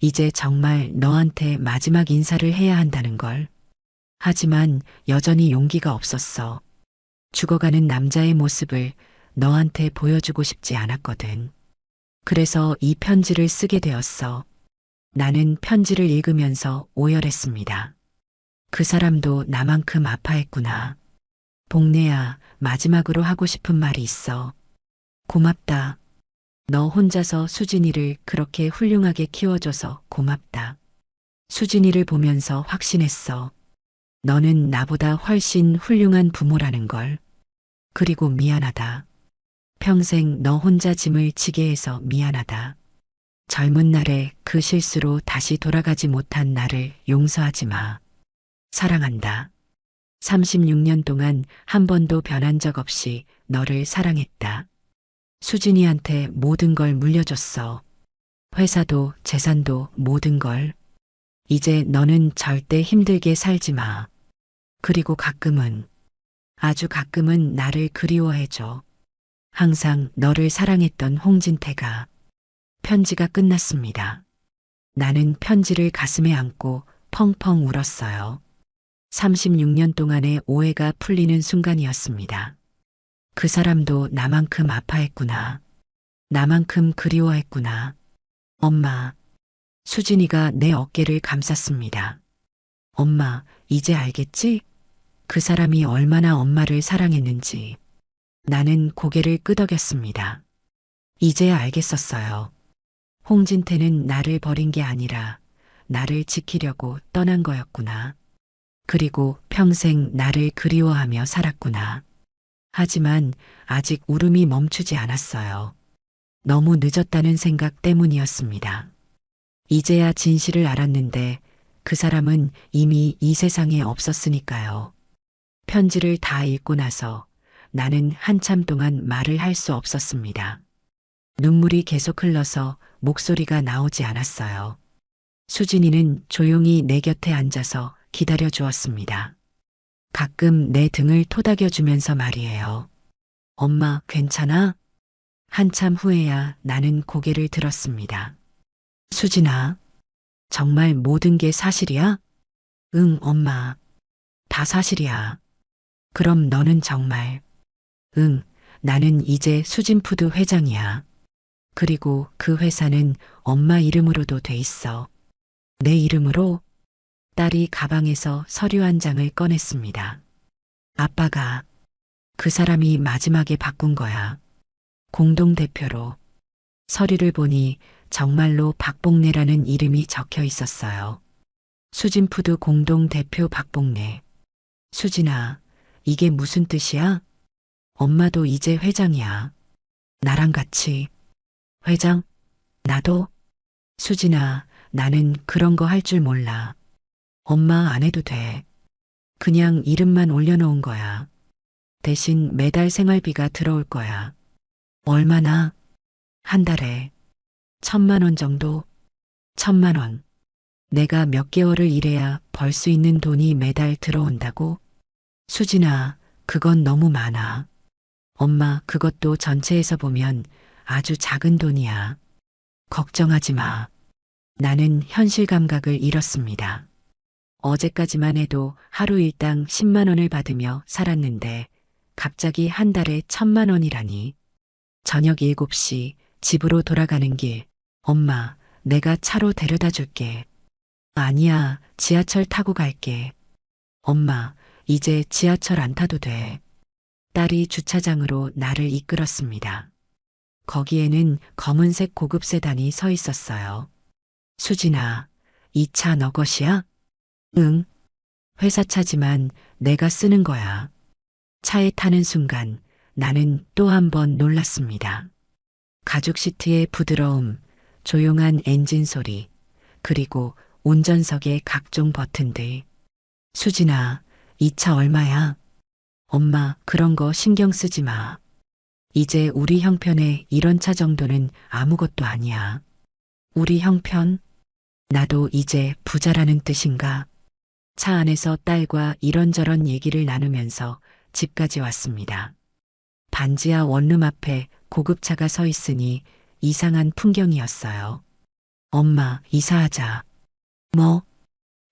이제 정말 너한테 마지막 인사를 해야 한다는 걸. 하지만 여전히 용기가 없었어. 죽어가는 남자의 모습을 너한테 보여주고 싶지 않았거든. 그래서 이 편지를 쓰게 되었어. 나는 편지를 읽으면서 오열했습니다. 그 사람도 나만큼 아파했구나. 복내야, 마지막으로 하고 싶은 말이 있어. 고맙다. 너 혼자서 수진이를 그렇게 훌륭하게 키워줘서 고맙다. 수진이를 보면서 확신했어. 너는 나보다 훨씬 훌륭한 부모라는 걸. 그리고 미안하다. 평생 너 혼자 짐을 지게 해서 미안하다. 젊은 날에 그 실수로 다시 돌아가지 못한 나를 용서하지 마. 사랑한다. 36년 동안 한 번도 변한 적 없이 너를 사랑했다. 수진이한테 모든 걸 물려줬어. 회사도 재산도 모든 걸. 이제 너는 절대 힘들게 살지 마. 그리고 가끔은, 아주 가끔은 나를 그리워해줘. 항상 너를 사랑했던 홍진태가. 편지가 끝났습니다. 나는 편지를 가슴에 안고 펑펑 울었어요. 36년 동안의 오해가 풀리는 순간이었습니다. 그 사람도 나만큼 아파했구나. 나만큼 그리워했구나. 엄마. 수진이가 내 어깨를 감쌌습니다. 엄마, 이제 알겠지? 그 사람이 얼마나 엄마를 사랑했는지. 나는 고개를 끄덕였습니다. 이제야 알겠었어요. 홍진태는 나를 버린 게 아니라 나를 지키려고 떠난 거였구나. 그리고 평생 나를 그리워하며 살았구나. 하지만 아직 울음이 멈추지 않았어요. 너무 늦었다는 생각 때문이었습니다. 이제야 진실을 알았는데 그 사람은 이미 이 세상에 없었으니까요. 편지를 다 읽고 나서 나는 한참 동안 말을 할 수 없었습니다. 눈물이 계속 흘러서 목소리가 나오지 않았어요. 수진이는 조용히 내 곁에 앉아서 기다려 주었습니다. 가끔 내 등을 토닥여 주면서 말이에요. 엄마, 괜찮아? 한참 후에야 나는 고개를 들었습니다. 수진아, 정말 모든 게 사실이야? 응, 엄마. 다 사실이야. 그럼 너는 정말. 응, 나는 이제 수진푸드 회장이야. 그리고 그 회사는 엄마 이름으로도 돼 있어. 내 이름으로? 딸이 가방에서 서류 한 장을 꺼냈습니다. 아빠가 그 사람이 마지막에 바꾼 거야. 공동대표로. 서류를 보니 정말로 박복래라는 이름이 적혀 있었어요. 수진푸드 공동대표 박복래. 수진아, 이게 무슨 뜻이야? 엄마도 이제 회장이야. 나랑 같이. 회장? 나도? 수진아, 나는 그런 거 할 줄 몰라. 엄마 안 해도 돼. 그냥 이름만 올려놓은 거야. 대신 매달 생활비가 들어올 거야. 얼마나? 한 달에 1,000만 원 정도? 1,000만 원. 내가 몇 개월을 일해야 벌 수 있는 돈이 매달 들어온다고? 수진아, 그건 너무 많아. 엄마, 그것도 전체에서 보면 아주 작은 돈이야. 걱정하지 마. 나는 현실 감각을 잃었습니다. 어제까지만 해도 하루 일당 10만 원을 받으며 살았는데 갑자기 한 달에 1,000만 원이라니. 저녁 7시 집으로 돌아가는 길. 엄마, 내가 차로 데려다 줄게. 아니야, 지하철 타고 갈게. 엄마, 이제 지하철 안 타도 돼. 딸이 주차장으로 나를 이끌었습니다. 거기에는 검은색 고급 세단이 서 있었어요. 수진아, 이 차 너 것이야? 응. 회사 차지만 내가 쓰는 거야. 차에 타는 순간 나는 또 한 번 놀랐습니다. 가죽 시트의 부드러움, 조용한 엔진 소리, 그리고 운전석의 각종 버튼들. 수진아, 이 차 얼마야? 엄마, 그런 거 신경 쓰지 마. 이제 우리 형편에 이런 차 정도는 아무것도 아니야. 우리 형편? 나도 이제 부자라는 뜻인가? 차 안에서 딸과 이런저런 얘기를 나누면서 집까지 왔습니다. 반지하 원룸 앞에 고급차가 서 있으니 이상한 풍경이었어요. 엄마, 이사하자. 뭐?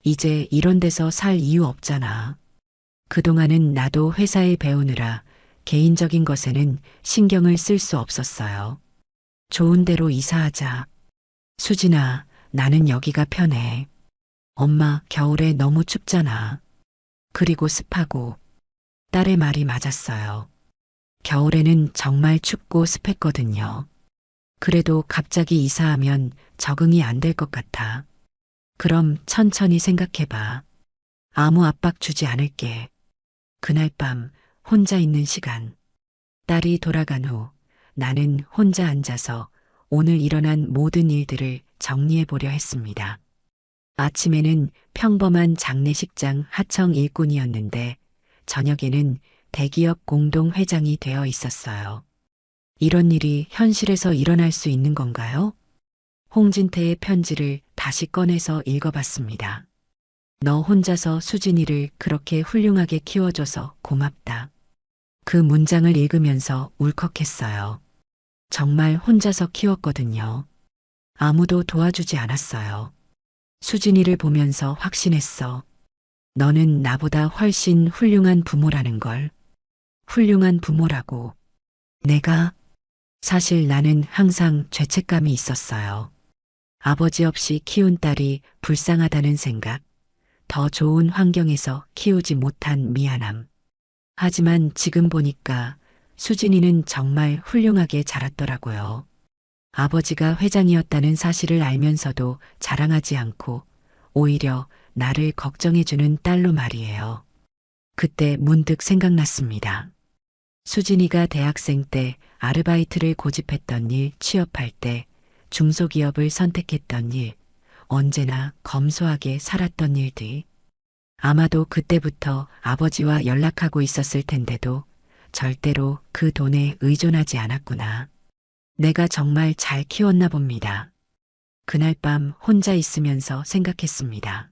이제 이런 데서 살 이유 없잖아. 그동안은 나도 회사에 배우느라 개인적인 것에는 신경을 쓸 수 없었어요. 좋은 데로 이사하자. 수진아, 나는 여기가 편해. 엄마, 겨울에 너무 춥잖아. 그리고 습하고. 딸의 말이 맞았어요. 겨울에는 정말 춥고 습했거든요. 그래도 갑자기 이사하면 적응이 안 될 것 같아. 그럼 천천히 생각해봐. 아무 압박 주지 않을게. 그날 밤 혼자 있는 시간. 딸이 돌아간 후 나는 혼자 앉아서 오늘 일어난 모든 일들을 정리해 보려 했습니다. 아침에는 평범한 장례식장 하청 일꾼이었는데 저녁에는 대기업 공동회장이 되어 있었어요. 이런 일이 현실에서 일어날 수 있는 건가요? 홍진태의 편지를 다시 꺼내서 읽어봤습니다. 너 혼자서 수진이를 그렇게 훌륭하게 키워줘서 고맙다. 그 문장을 읽으면서 울컥했어요. 정말 혼자서 키웠거든요. 아무도 도와주지 않았어요. 수진이를 보면서 확신했어. 너는 나보다 훨씬 훌륭한 부모라는 걸. 훌륭한 부모라고. 내가? 사실 나는 항상 죄책감이 있었어요. 아버지 없이 키운 딸이 불쌍하다는 생각, 더 좋은 환경에서 키우지 못한 미안함. 하지만 지금 보니까 수진이는 정말 훌륭하게 자랐더라고요. 아버지가 회장이었다는 사실을 알면서도 자랑하지 않고 오히려 나를 걱정해주는 딸로 말이에요. 그때 문득 생각났습니다. 수진이가 대학생 때 아르바이트를 고집했던 일, 취업할 때 중소기업을 선택했던 일, 언제나 검소하게 살았던 일들. 아마도 그때부터 아버지와 연락하고 있었을 텐데도 절대로 그 돈에 의존하지 않았구나. 내가 정말 잘 키웠나 봅니다. 그날 밤 혼자 있으면서 생각했습니다.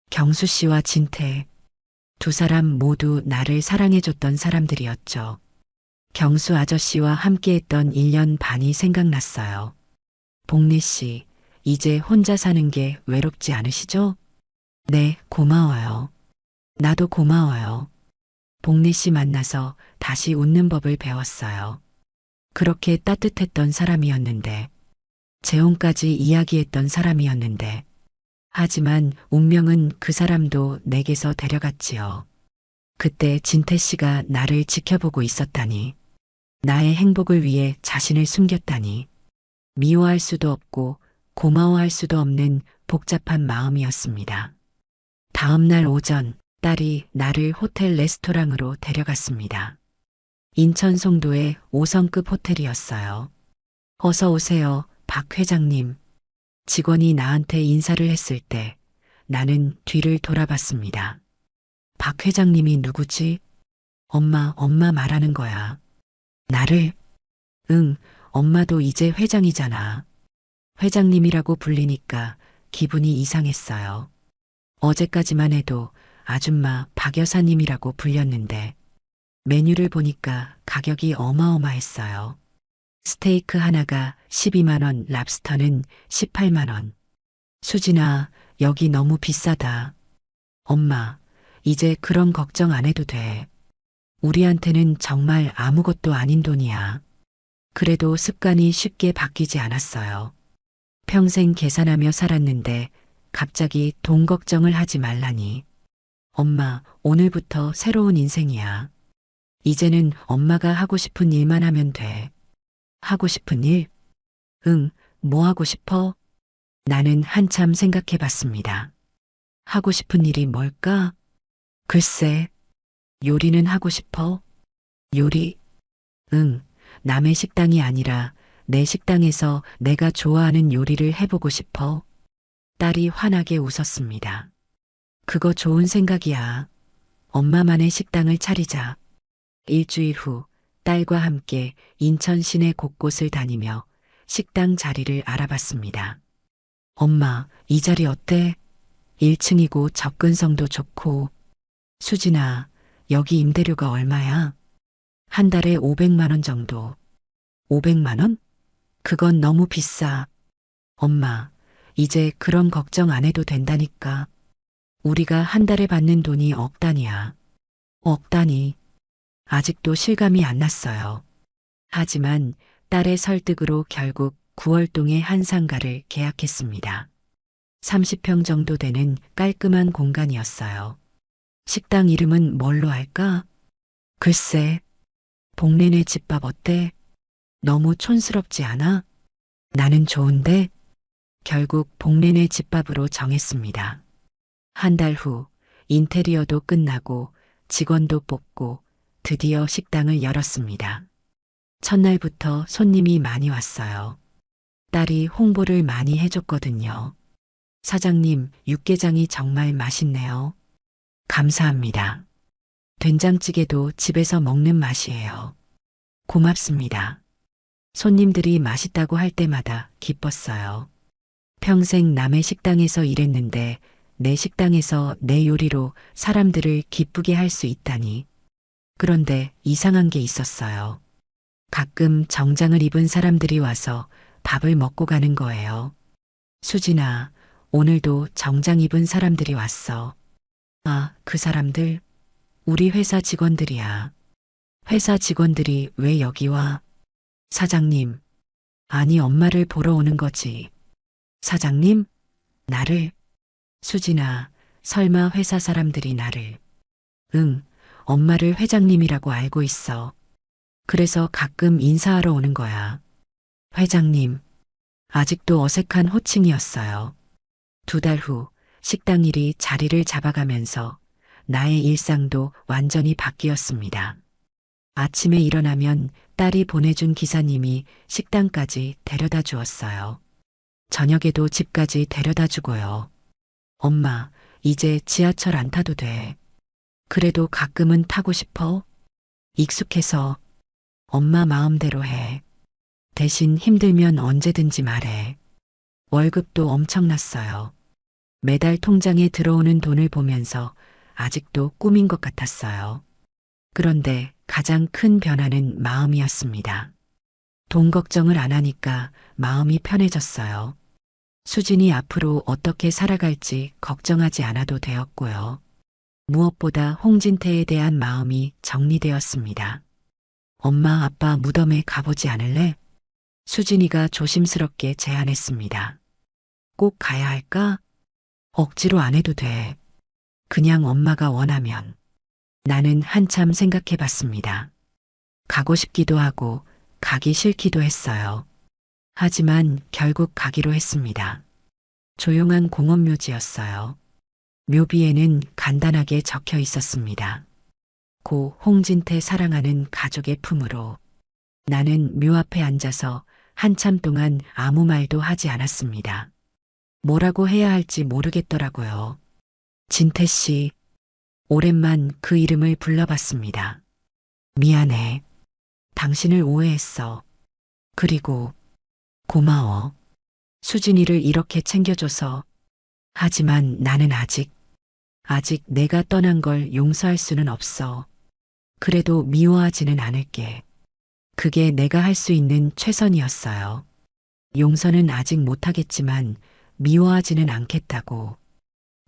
경수 씨와 진태, 두 사람 모두 나를 사랑해줬던 사람들이었죠. 경수 아저씨와 함께했던 1년 반이 생각났어요. 복리 씨, 이제 혼자 사는 게 외롭지 않으시죠? 네, 고마워요. 나도 고마워요. 복리 씨 만나서 다시 웃는 법을 배웠어요. 그렇게 따뜻했던 사람이었는데, 재혼까지 이야기했던 사람이었는데, 하지만 운명은 그 사람도 내게서 데려갔지요. 그때 진태 씨가 나를 지켜보고 있었다니, 나의 행복을 위해 자신을 숨겼다니, 미워할 수도 없고 고마워할 수도 없는 복잡한 마음이었습니다. 다음 날 오전, 딸이 나를 호텔 레스토랑으로 데려갔습니다. 인천 송도의 5성급 호텔이었어요. 어서 오세요, 박 회장님. 직원이 나한테 인사를 했을 때 나는 뒤를 돌아봤습니다. 박 회장님이 누구지? 엄마 말하는 거야. 나를? 응, 엄마도 이제 회장이잖아. 회장님이라고 불리니까 기분이 이상했어요. 어제까지만 해도 아줌마 박 여사님이라고 불렸는데 메뉴를 보니까 가격이 어마어마했어요. 스테이크 하나가 12만 원, 랍스터는 18만 원. 수진아, 여기 너무 비싸다. 엄마, 이제 그런 걱정 안 해도 돼. 우리한테는 정말 아무것도 아닌 돈이야. 그래도 습관이 쉽게 바뀌지 않았어요. 평생 계산하며 살았는데 갑자기 돈 걱정을 하지 말라니. 엄마, 오늘부터 새로운 인생이야. 이제는 엄마가 하고 싶은 일만 하면 돼. 하고 싶은 일? 응, 뭐 하고 싶어? 나는 한참 생각해 봤습니다. 하고 싶은 일이 뭘까? 글쎄, 요리는 하고 싶어. 요리? 응, 남의 식당이 아니라 내 식당에서 내가 좋아하는 요리를 해보고 싶어. 딸이 환하게 웃었습니다. 그거 좋은 생각이야. 엄마만의 식당을 차리자. 일주일 후 딸과 함께 인천 시내 곳곳을 다니며 식당 자리를 알아봤습니다. 엄마, 이 자리 어때? 1층이고 접근성도 좋고. 수진아, 여기 임대료가 얼마야? 한 달에 500만 원 정도. 500만 원? 그건 너무 비싸. 엄마, 이제 그런 걱정 안 해도 된다니까. 우리가 한 달에 받는 돈이 억 단위야. 억 단위. 아직도 실감이 안 났어요. 하지만 딸의 설득으로 결국 구월동의 한 상가를 계약했습니다. 30평 정도 되는 깔끔한 공간이었어요. 식당 이름은 뭘로 할까? 글쎄, 복내내 집밥 어때? 너무 촌스럽지 않아? 나는 좋은데? 결국 복내내 집밥으로 정했습니다. 한 달 후 인테리어도 끝나고 직원도 뽑고 드디어 식당을 열었습니다. 첫날부터 손님이 많이 왔어요. 딸이 홍보를 많이 해줬거든요. 사장님, 육개장이 정말 맛있네요. 감사합니다. 된장찌개도 집에서 먹는 맛이에요. 고맙습니다. 손님들이 맛있다고 할 때마다 기뻤어요. 평생 남의 식당에서 일했는데 내 식당에서 내 요리로 사람들을 기쁘게 할 수 있다니. 그런데 이상한 게 있었어요. 가끔 정장을 입은 사람들이 와서 밥을 먹고 가는 거예요. 수진아, 오늘도 정장 입은 사람들이 왔어. 아, 그 사람들? 우리 회사 직원들이야. 회사 직원들이 왜 여기 와? 사장님. 아니, 엄마를 보러 오는 거지. 사장님? 나를? 수진아, 설마 회사 사람들이 나를? 응, 엄마를 회장님이라고 알고 있어. 그래서 가끔 인사하러 오는 거야. 회장님. 아직도 어색한 호칭이었어요. 2달 후 식당 일이 자리를 잡아가면서 나의 일상도 완전히 바뀌었습니다. 아침에 일어나면 딸이 보내준 기사님이 식당까지 데려다 주었어요. 저녁에도 집까지 데려다 주고요. 엄마, 이제 지하철 안 타도 돼. 그래도 가끔은 타고 싶어? 익숙해서. 엄마 마음대로 해. 대신 힘들면 언제든지 말해. 월급도 엄청났어요. 매달 통장에 들어오는 돈을 보면서 아직도 꿈인 것 같았어요. 그런데 가장 큰 변화는 마음이었습니다. 돈 걱정을 안 하니까 마음이 편해졌어요. 수진이 앞으로 어떻게 살아갈지 걱정하지 않아도 되었고요. 무엇보다 홍진태에 대한 마음이 정리되었습니다. 엄마, 아빠 무덤에 가보지 않을래? 수진이가 조심스럽게 제안했습니다. 꼭 가야 할까? 억지로 안 해도 돼. 그냥 엄마가 원하면. 나는 한참 생각해 봤습니다. 가고 싶기도 하고 가기 싫기도 했어요. 하지만 결국 가기로 했습니다. 조용한 공원묘지였어요. 묘비에는 간단하게 적혀 있었습니다. 고 홍진태 사랑하는 가족의 품으로. 나는 묘 앞에 앉아서 한참 동안 아무 말도 하지 않았습니다. 뭐라고 해야 할지 모르겠더라고요. 진태 씨, 오랜만 그 이름을 불러봤습니다. 미안해. 당신을 오해했어. 그리고 고마워. 수진이를 이렇게 챙겨줘서. 하지만 나는 아직 내가 떠난 걸 용서할 수는 없어. 그래도 미워하지는 않을게. 그게 내가 할 수 있는 최선이었어요. 용서는 아직 못하겠지만 미워하지는 않겠다고.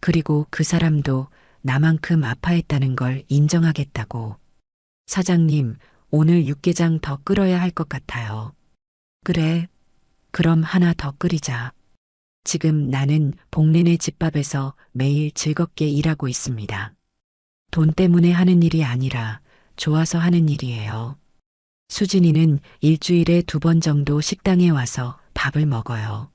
그리고 그 사람도 나만큼 아파했다는 걸 인정하겠다고. 사장님, 오늘 육개장 더 끓여야 할 것 같아요. 그래. 그럼 하나 더 끓이자. 지금 나는 복내내 집밥에서 매일 즐겁게 일하고 있습니다. 돈 때문에 하는 일이 아니라 좋아서 하는 일이에요. 수진이는 일주일에 2번 정도 식당에 와서 밥을 먹어요.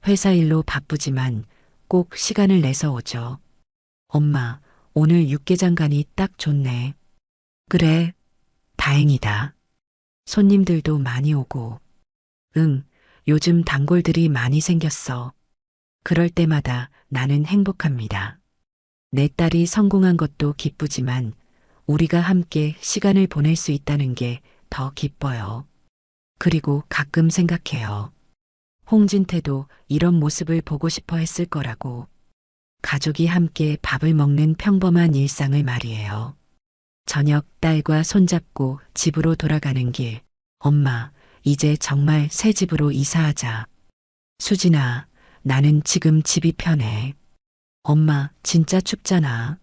회사 일로 바쁘지만 꼭 시간을 내서 오죠. 엄마, 오늘 육개장 간이 딱 좋네. 그래, 다행이다. 손님들도 많이 오고. 응, 요즘 단골들이 많이 생겼어. 그럴 때마다 나는 행복합니다. 내 딸이 성공한 것도 기쁘지만 우리가 함께 시간을 보낼 수 있다는 게 더 기뻐요. 그리고 가끔 생각해요. 홍진태도 이런 모습을 보고 싶어 했을 거라고. 가족이 함께 밥을 먹는 평범한 일상을 말이에요. 저녁 딸과 손잡고 집으로 돌아가는 길. 엄마, 이제 정말 새 집으로 이사하자. 수진아, 나는 지금 집이 편해. 엄마, 진짜 춥잖아.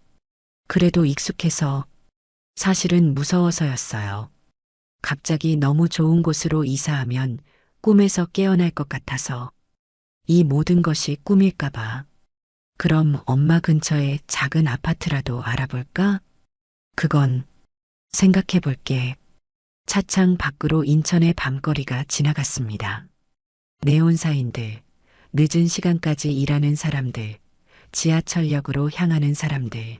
그래도 익숙해서 사실은 무서워서였어요. 갑자기 너무 좋은 곳으로 이사하면 꿈에서 깨어날 것 같아서 이 모든 것이 꿈일까봐. 그럼 엄마 근처에 작은 아파트라도 알아볼까? 그건 생각해 볼게. 차창 밖으로 인천의 밤거리가 지나갔습니다. 네온사인들, 늦은 시간까지 일하는 사람들, 지하철역으로 향하는 사람들.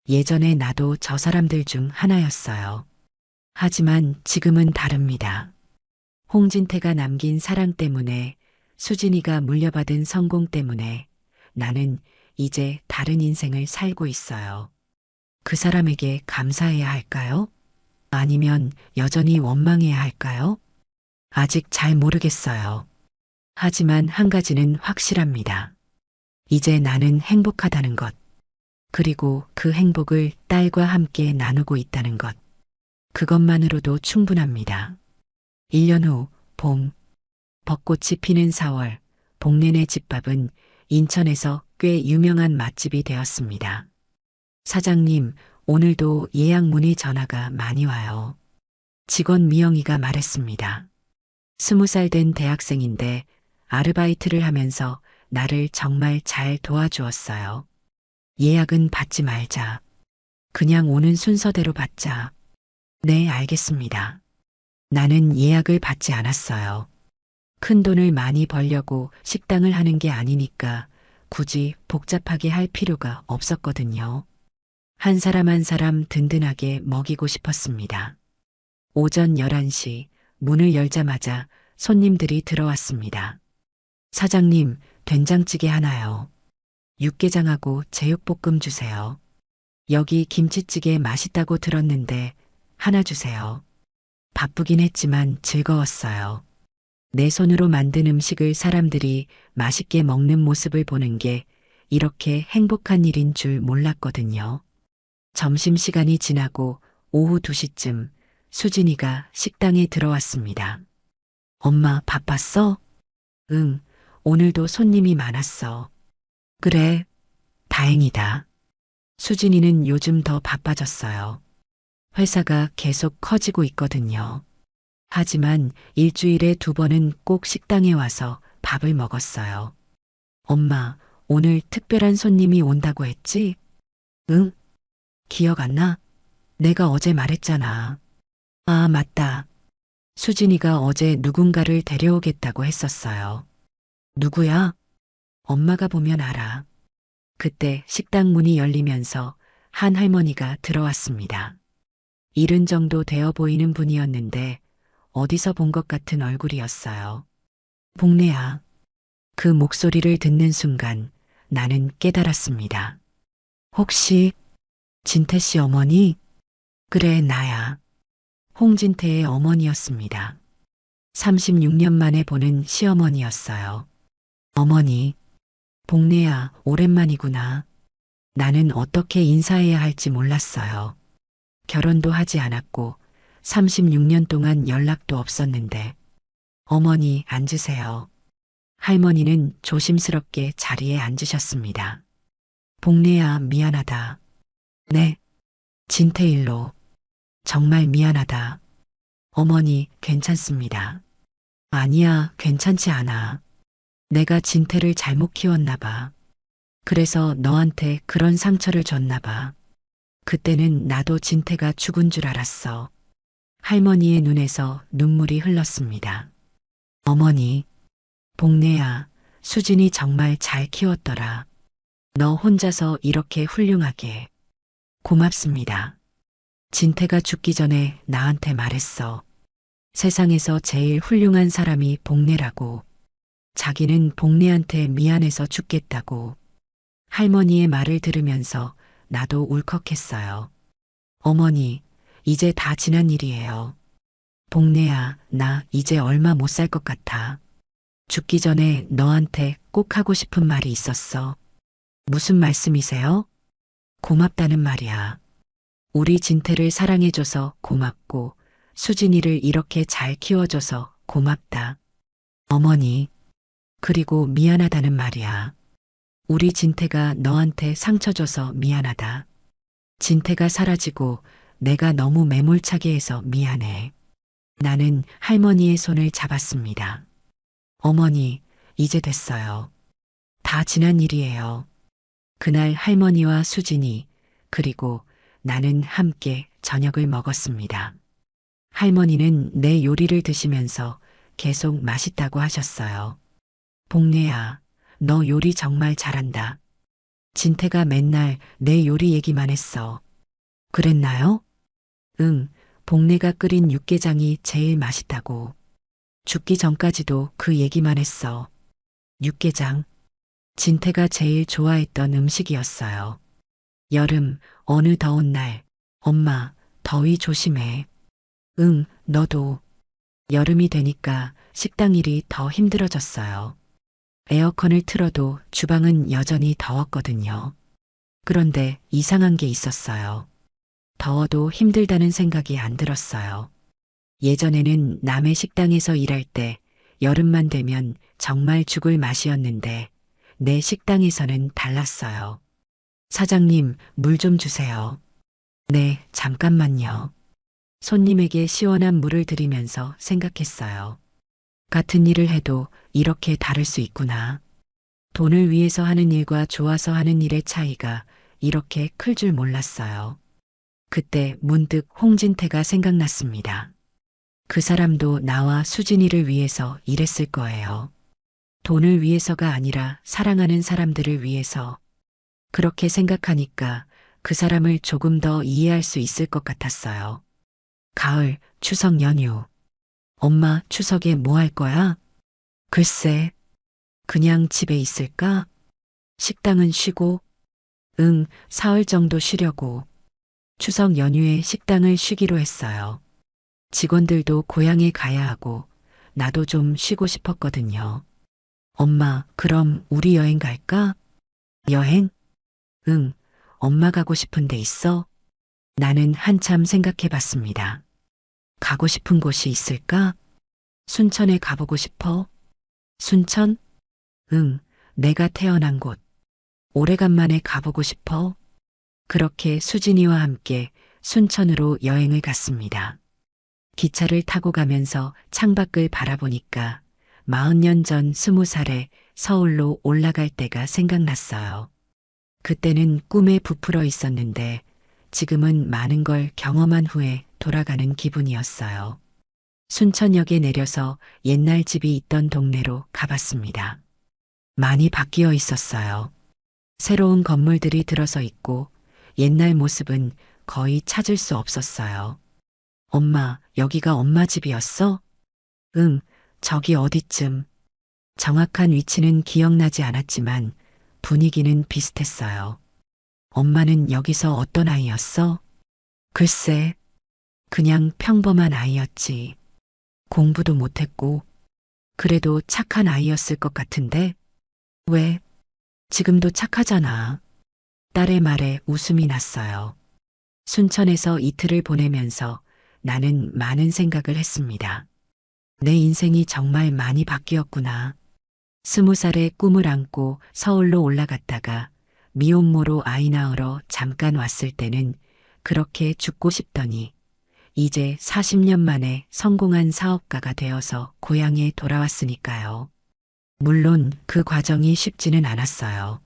예전에 나도 저 사람들 중 하나였어요. 하지만 지금은 다릅니다. 홍진태가 남긴 사랑 때문에, 수진이가 물려받은 성공 때문에 나는 이제 다른 인생을 살고 있어요. 그 사람에게 감사해야 할까요? 아니면 여전히 원망해야 할까요? 아직 잘 모르겠어요. 하지만 한 가지는 확실합니다. 이제 나는 행복하다는 것. 그리고 그 행복을 딸과 함께 나누고 있다는 것. 그것만으로도 충분합니다. 1년 후, 봄. 벚꽃이 피는 4월, 복내내 집밥은 인천에서 꽤 유명한 맛집이 되었습니다. 사장님, 오늘도 예약 문의 전화가 많이 와요. 직원 미영이가 말했습니다. 20살 된 대학생인데 아르바이트를 하면서 나를 정말 잘 도와주었어요. 예약은 받지 말자. 그냥 오는 순서대로 받자. 네, 알겠습니다. 나는 예약을 받지 않았어요. 큰 돈을 많이 벌려고 식당을 하는 게 아니니까 굳이 복잡하게 할 필요가 없었거든요. 한 사람 한 사람 든든하게 먹이고 싶었습니다. 오전 11시 문을 열자마자 손님들이 들어왔습니다. 사장님, 된장찌개 하나요. 육개장하고 제육볶음 주세요. 여기 김치찌개 맛있다고 들었는데 하나 주세요. 바쁘긴 했지만 즐거웠어요. 내 손으로 만든 음식을 사람들이 맛있게 먹는 모습을 보는 게 이렇게 행복한 일인 줄 몰랐거든요. 점심시간이 지나고 오후 2시쯤 수진이가 식당에 들어왔습니다. 엄마, 바빴어? 응, 오늘도 손님이 많았어. 그래, 다행이다. 수진이는 요즘 더 바빠졌어요. 회사가 계속 커지고 있거든요. 하지만 일주일에 2번은 꼭 식당에 와서 밥을 먹었어요. 엄마, 오늘 특별한 손님이 온다고 했지? 응? 기억 안 나? 내가 어제 말했잖아. 아, 맞다. 수진이가 어제 누군가를 데려오겠다고 했었어요. 누구야? 엄마가 보면 알아. 그때 식당 문이 열리면서 한 할머니가 들어왔습니다. 70 정도 되어 보이는 분이었는데 어디서 본 것 같은 얼굴이었어요. 복래야. 그 목소리를 듣는 순간 나는 깨달았습니다. 혹시 진태 씨 어머니? 그래, 나야. 홍진태의 어머니였습니다. 36년 만에 보는 시어머니였어요. 어머니, 복래야, 오랜만이구나. 나는 어떻게 인사해야 할지 몰랐어요. 결혼도 하지 않았고 36년 동안 연락도 없었는데. 어머니, 앉으세요. 할머니는 조심스럽게 자리에 앉으셨습니다. 복래야, 미안하다. 네, 진태일로. 정말 미안하다. 어머니, 괜찮습니다. 아니야, 괜찮지 않아. 내가 진태를 잘못 키웠나 봐. 그래서 너한테 그런 상처를 줬나 봐. 그때는 나도 진태가 죽은 줄 알았어. 할머니의 눈에서 눈물이 흘렀습니다. 어머니, 복내야, 수진이 정말 잘 키웠더라. 너 혼자서 이렇게 훌륭하게. 고맙습니다. 진태가 죽기 전에 나한테 말했어. 세상에서 제일 훌륭한 사람이 복내라고. 자기는 복내한테 미안해서 죽겠다고. 할머니의 말을 들으면서 나도 울컥했어요. 어머니, 이제 다 지난 일이에요. 복내야, 나 이제 얼마 못 살 것 같아. 죽기 전에 너한테 꼭 하고 싶은 말이 있었어. 무슨 말씀이세요? 고맙다는 말이야. 우리 진태를 사랑해줘서 고맙고, 수진이를 이렇게 잘 키워줘서 고맙다. 어머니, 그리고 미안하다는 말이야. 우리 진태가 너한테 상처 줘서 미안하다. 진태가 사라지고 내가 너무 매몰차게 해서 미안해. 나는 할머니의 손을 잡았습니다. 어머니, 이제 됐어요. 다 지난 일이에요. 그날 할머니와 수진이, 그리고 나는 함께 저녁을 먹었습니다. 할머니는 내 요리를 드시면서 계속 맛있다고 하셨어요. 복내야, 너 요리 정말 잘한다. 진태가 맨날 내 요리 얘기만 했어. 그랬나요? 응, 복내가 끓인 육개장이 제일 맛있다고. 죽기 전까지도 그 얘기만 했어. 육개장. 진태가 제일 좋아했던 음식이었어요. 여름, 어느 더운 날, 엄마, 더위 조심해. 응, 너도. 여름이 되니까 식당 일이 더 힘들어졌어요. 에어컨을 틀어도 주방은 여전히 더웠거든요. 그런데 이상한 게 있었어요. 더워도 힘들다는 생각이 안 들었어요. 예전에는 남의 식당에서 일할 때 여름만 되면 정말 죽을 맛이었는데 내 식당에서는 달랐어요. 사장님, 물 좀 주세요. 네, 잠깐만요. 손님에게 시원한 물을 드리면서 생각했어요. 같은 일을 해도 이렇게 다를 수 있구나. 돈을 위해서 하는 일과 좋아서 하는 일의 차이가 이렇게 클 줄 몰랐어요. 그때 문득 홍진태가 생각났습니다. 그 사람도 나와 수진이를 위해서 일했을 거예요. 돈을 위해서가 아니라 사랑하는 사람들을 위해서. 그렇게 생각하니까 그 사람을 조금 더 이해할 수 있을 것 같았어요. 가을, 추석 연휴. 엄마, 추석에 뭐 할 거야? 글쎄, 그냥 집에 있을까? 식당은 쉬고? 응, 사흘 정도 쉬려고. 추석 연휴에 식당을 쉬기로 했어요. 직원들도 고향에 가야 하고, 나도 좀 쉬고 싶었거든요. 엄마, 그럼 우리 여행 갈까? 여행? 응, 엄마 가고 싶은 데 있어? 나는 한참 생각해 봤습니다. 가고 싶은 곳이 있을까? 순천에 가보고 싶어? 순천? 응, 내가 태어난 곳. 오래간만에 가보고 싶어? 그렇게 수진이와 함께 순천으로 여행을 갔습니다. 기차를 타고 가면서 창밖을 바라보니까 40년 전 20살에 서울로 올라갈 때가 생각났어요. 그때는 꿈에 부풀어 있었는데 지금은 많은 걸 경험한 후에 돌아가는 기분이었어요. 순천역에 내려서 옛날 집이 있던 동네로 가봤습니다. 많이 바뀌어 있었어요. 새로운 건물들이 들어서 있고 옛날 모습은 거의 찾을 수 없었어요. 엄마, 여기가 엄마 집이었어? 응, 저기 어디쯤. 정확한 위치는 기억나지 않았지만 분위기는 비슷했어요. 엄마는 여기서 어떤 아이였어? 글쎄, 그냥 평범한 아이였지. 공부도 못했고, 그래도 착한 아이였을 것 같은데? 왜? 지금도 착하잖아. 딸의 말에 웃음이 났어요. 순천에서 이틀을 보내면서 나는 많은 생각을 했습니다. 내 인생이 정말 많이 바뀌었구나. 20살에 꿈을 안고 서울로 올라갔다가 미혼모로 아이 낳으러 잠깐 왔을 때는 그렇게 죽고 싶더니 이제 40년 만에 성공한 사업가가 되어서 고향에 돌아왔으니까요. 물론 그 과정이 쉽지는 않았어요.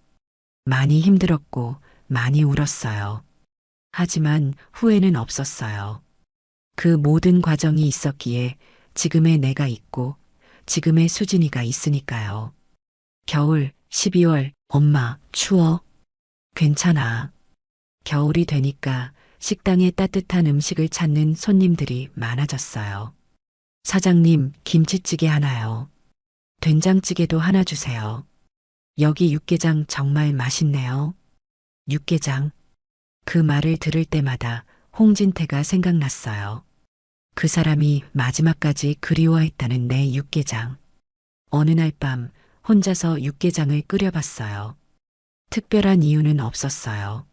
많이 힘들었고 많이 울었어요. 하지만 후회는 없었어요. 그 모든 과정이 있었기에 지금의 내가 있고 지금의 수진이가 있으니까요. 겨울 12월 엄마 추워. 괜찮아. 겨울이 되니까 식당에 따뜻한 음식을 찾는 손님들이 많아졌어요. 사장님, 김치찌개 하나요. 된장찌개도 하나 주세요. 여기 육개장 정말 맛있네요. 육개장. 그 말을 들을 때마다 홍진태가 생각났어요. 그 사람이 마지막까지 그리워했다는 내 육개장. 어느 날 밤 혼자서 육개장을 끓여봤어요. 특별한 이유는 없었어요.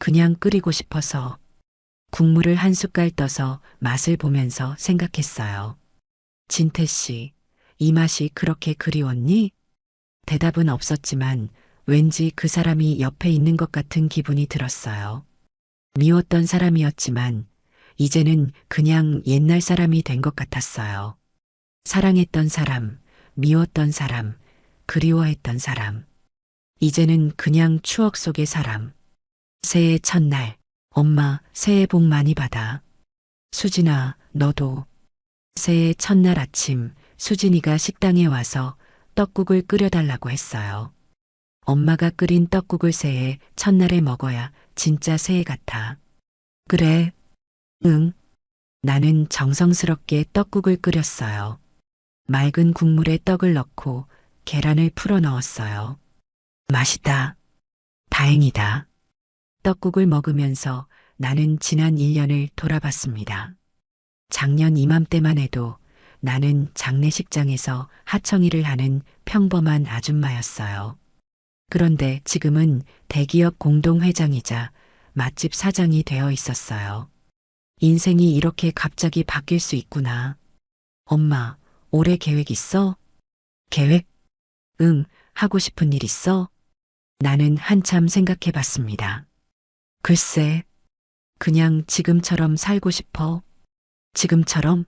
그냥 끓이고 싶어서 국물을 한 숟갈 떠서 맛을 보면서 생각했어요. 진태 씨, 이 맛이 그렇게 그리웠니? 대답은 없었지만 왠지 그 사람이 옆에 있는 것 같은 기분이 들었어요. 미웠던 사람이었지만 이제는 그냥 옛날 사람이 된 것 같았어요. 사랑했던 사람, 미웠던 사람, 그리워했던 사람. 이제는 그냥 추억 속의 사람. 새해 첫날, 엄마 새해 복 많이 받아. 수진아, 너도. 새해 첫날 아침, 수진이가 식당에 와서 떡국을 끓여달라고 했어요. 엄마가 끓인 떡국을 새해 첫날에 먹어야 진짜 새해 같아. 그래, 응. 나는 정성스럽게 떡국을 끓였어요. 맑은 국물에 떡을 넣고 계란을 풀어 넣었어요. 맛있다. 다행이다. 떡국을 먹으면서 나는 지난 1년을 돌아봤습니다. 작년 이맘때만 해도 나는 장례식장에서 하청일을 하는 평범한 아줌마였어요. 그런데 지금은 대기업 공동회장이자 맛집 사장이 되어 있었어요. 인생이 이렇게 갑자기 바뀔 수 있구나. 엄마, 올해 계획 있어? 계획? 응, 하고 싶은 일 있어? 나는 한참 생각해 봤습니다. 글쎄, 그냥 지금처럼 살고 싶어. 지금처럼?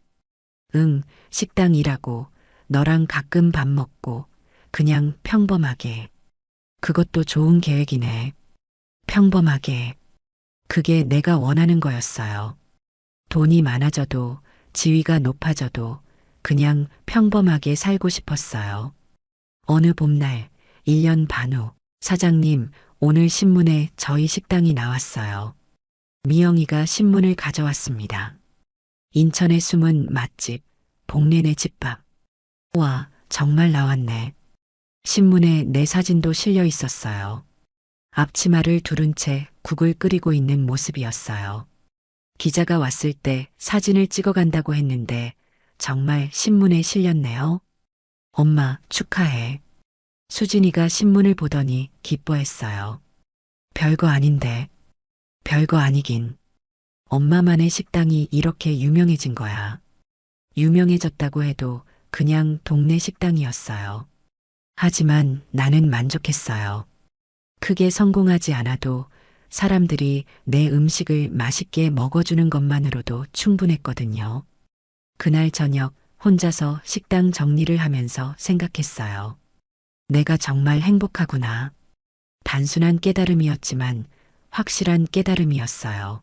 응, 식당 일하고, 너랑 가끔 밥 먹고, 그냥 평범하게. 그것도 좋은 계획이네. 평범하게. 그게 내가 원하는 거였어요. 돈이 많아져도, 지위가 높아져도, 그냥 평범하게 살고 싶었어요. 어느 봄날, 1년 반 후, 사장님, 오늘 신문에 저희 식당이 나왔어요. 미영이가 신문을 가져왔습니다. 인천의 숨은 맛집, 복례네 집밥. 와, 정말 나왔네. 신문에 내 사진도 실려 있었어요. 앞치마를 두른 채 국을 끓이고 있는 모습이었어요. 기자가 왔을 때 사진을 찍어간다고 했는데 정말 신문에 실렸네요. 엄마, 축하해. 수진이가 신문을 보더니 기뻐했어요. 별거 아닌데. 별거 아니긴. 엄마만의 식당이 이렇게 유명해진 거야. 유명해졌다고 해도 그냥 동네 식당이었어요. 하지만 나는 만족했어요. 크게 성공하지 않아도 사람들이 내 음식을 맛있게 먹어주는 것만으로도 충분했거든요. 그날 저녁 혼자서 식당 정리를 하면서 생각했어요. 내가 정말 행복하구나. 단순한 깨달음이었지만 확실한 깨달음이었어요.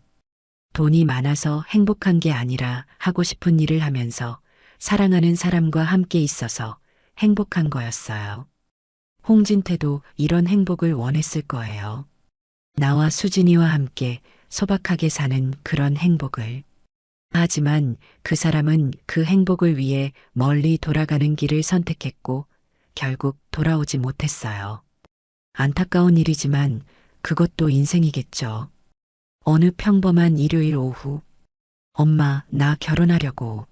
돈이 많아서 행복한 게 아니라 하고 싶은 일을 하면서 사랑하는 사람과 함께 있어서 행복한 거였어요. 홍진태도 이런 행복을 원했을 거예요. 나와 수진이와 함께 소박하게 사는 그런 행복을. 하지만 그 사람은 그 행복을 위해 멀리 돌아가는 길을 선택했고 결국 돌아오지 못했어요. 안타까운 일이지만 그것도 인생이겠죠. 어느 평범한 일요일 오후, 엄마, 나 결혼하려고.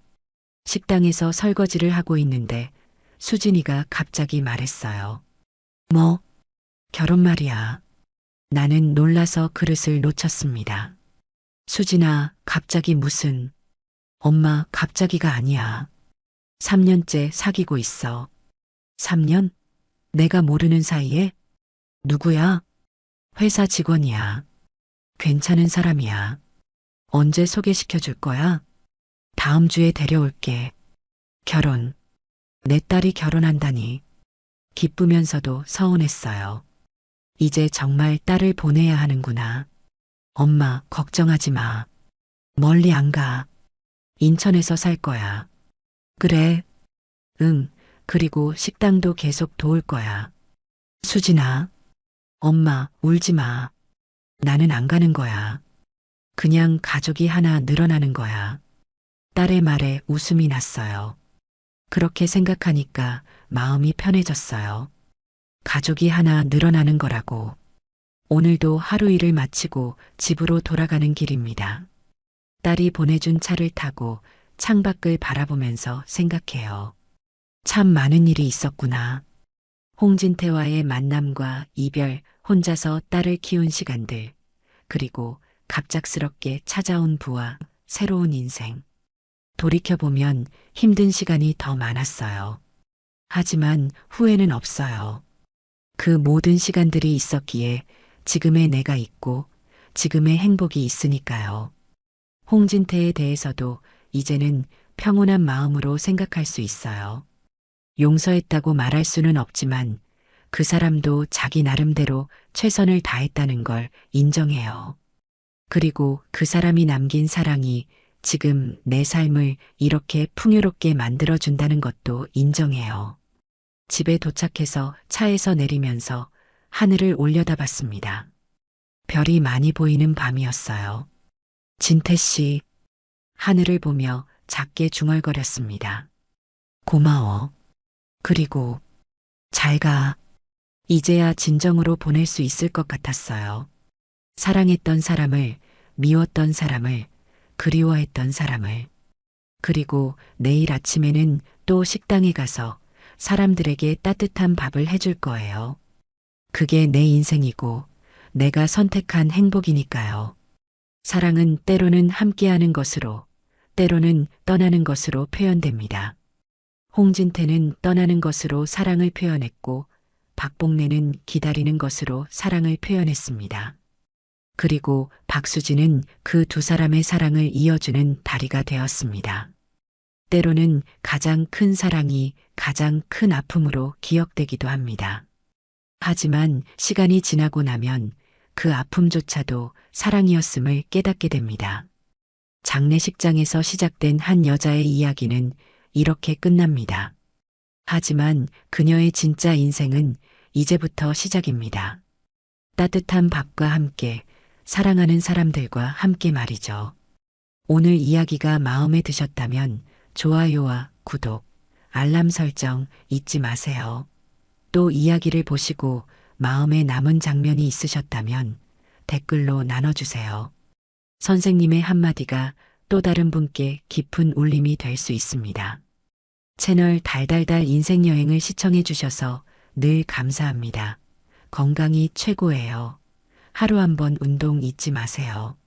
식당에서 설거지를 하고 있는데 수진이가 갑자기 말했어요. 뭐? 결혼 말이야. 나는 놀라서 그릇을 놓쳤습니다. 수진아, 갑자기 무슨? 엄마, 갑자기가 아니야. 3년째 사귀고 있어. 3년? 내가 모르는 사이에? 누구야? 회사 직원이야. 괜찮은 사람이야. 언제 소개시켜 줄 거야? 다음 주에 데려올게. 결혼. 내 딸이 결혼한다니. 기쁘면서도 서운했어요. 이제 정말 딸을 보내야 하는구나. 엄마, 걱정하지 마. 멀리 안 가. 인천에서 살 거야. 그래, 응, 그리고 식당도 계속 도울 거야. 수진아, 엄마, 울지 마. 나는 안 가는 거야. 그냥 가족이 하나 늘어나는 거야. 딸의 말에 웃음이 났어요. 그렇게 생각하니까 마음이 편해졌어요. 가족이 하나 늘어나는 거라고. 오늘도 하루 일을 마치고 집으로 돌아가는 길입니다. 딸이 보내준 차를 타고 창밖을 바라보면서 생각해요. 참 많은 일이 있었구나. 홍진태와의 만남과 이별, 혼자서 딸을 키운 시간들, 그리고 갑작스럽게 찾아온 부와 새로운 인생. 돌이켜보면 힘든 시간이 더 많았어요. 하지만 후회는 없어요. 그 모든 시간들이 있었기에 지금의 내가 있고 지금의 행복이 있으니까요. 홍진태에 대해서도 이제는 평온한 마음으로 생각할 수 있어요. 용서했다고 말할 수는 없지만 그 사람도 자기 나름대로 최선을 다했다는 걸 인정해요. 그리고 그 사람이 남긴 사랑이 지금 내 삶을 이렇게 풍요롭게 만들어준다는 것도 인정해요. 집에 도착해서 차에서 내리면서 하늘을 올려다봤습니다. 별이 많이 보이는 밤이었어요. 진태 씨, 하늘을 보며 작게 중얼거렸습니다. 고마워. 그리고 잘 가. 이제야 진정으로 보낼 수 있을 것 같았어요. 사랑했던 사람을, 미웠던 사람을, 그리워했던 사람을. 그리고 내일 아침에는 또 식당에 가서 사람들에게 따뜻한 밥을 해줄 거예요. 그게 내 인생이고 내가 선택한 행복이니까요. 사랑은 때로는 함께하는 것으로, 때로는 떠나는 것으로 표현됩니다. 홍진태는 떠나는 것으로 사랑을 표현했고, 박복래는 기다리는 것으로 사랑을 표현했습니다. 그리고 박수진은 그 두 사람의 사랑을 이어주는 다리가 되었습니다. 때로는 가장 큰 사랑이 가장 큰 아픔으로 기억되기도 합니다. 하지만 시간이 지나고 나면 그 아픔조차도 사랑이었음을 깨닫게 됩니다. 장례식장에서 시작된 한 여자의 이야기는 이렇게 끝납니다. 하지만 그녀의 진짜 인생은 이제부터 시작입니다. 따뜻한 밥과 함께 사랑하는 사람들과 함께 말이죠. 오늘 이야기가 마음에 드셨다면 좋아요와 구독, 알람 설정 잊지 마세요. 또 이야기를 보시고 마음에 남은 장면이 있으셨다면 댓글로 나눠주세요. 선생님의 한마디가 또 다른 분께 깊은 울림이 될 수 있습니다. 채널 달달달 인생여행을 시청해 주셔서 늘 감사합니다. 건강이 최고예요. 하루 한번 운동 잊지 마세요.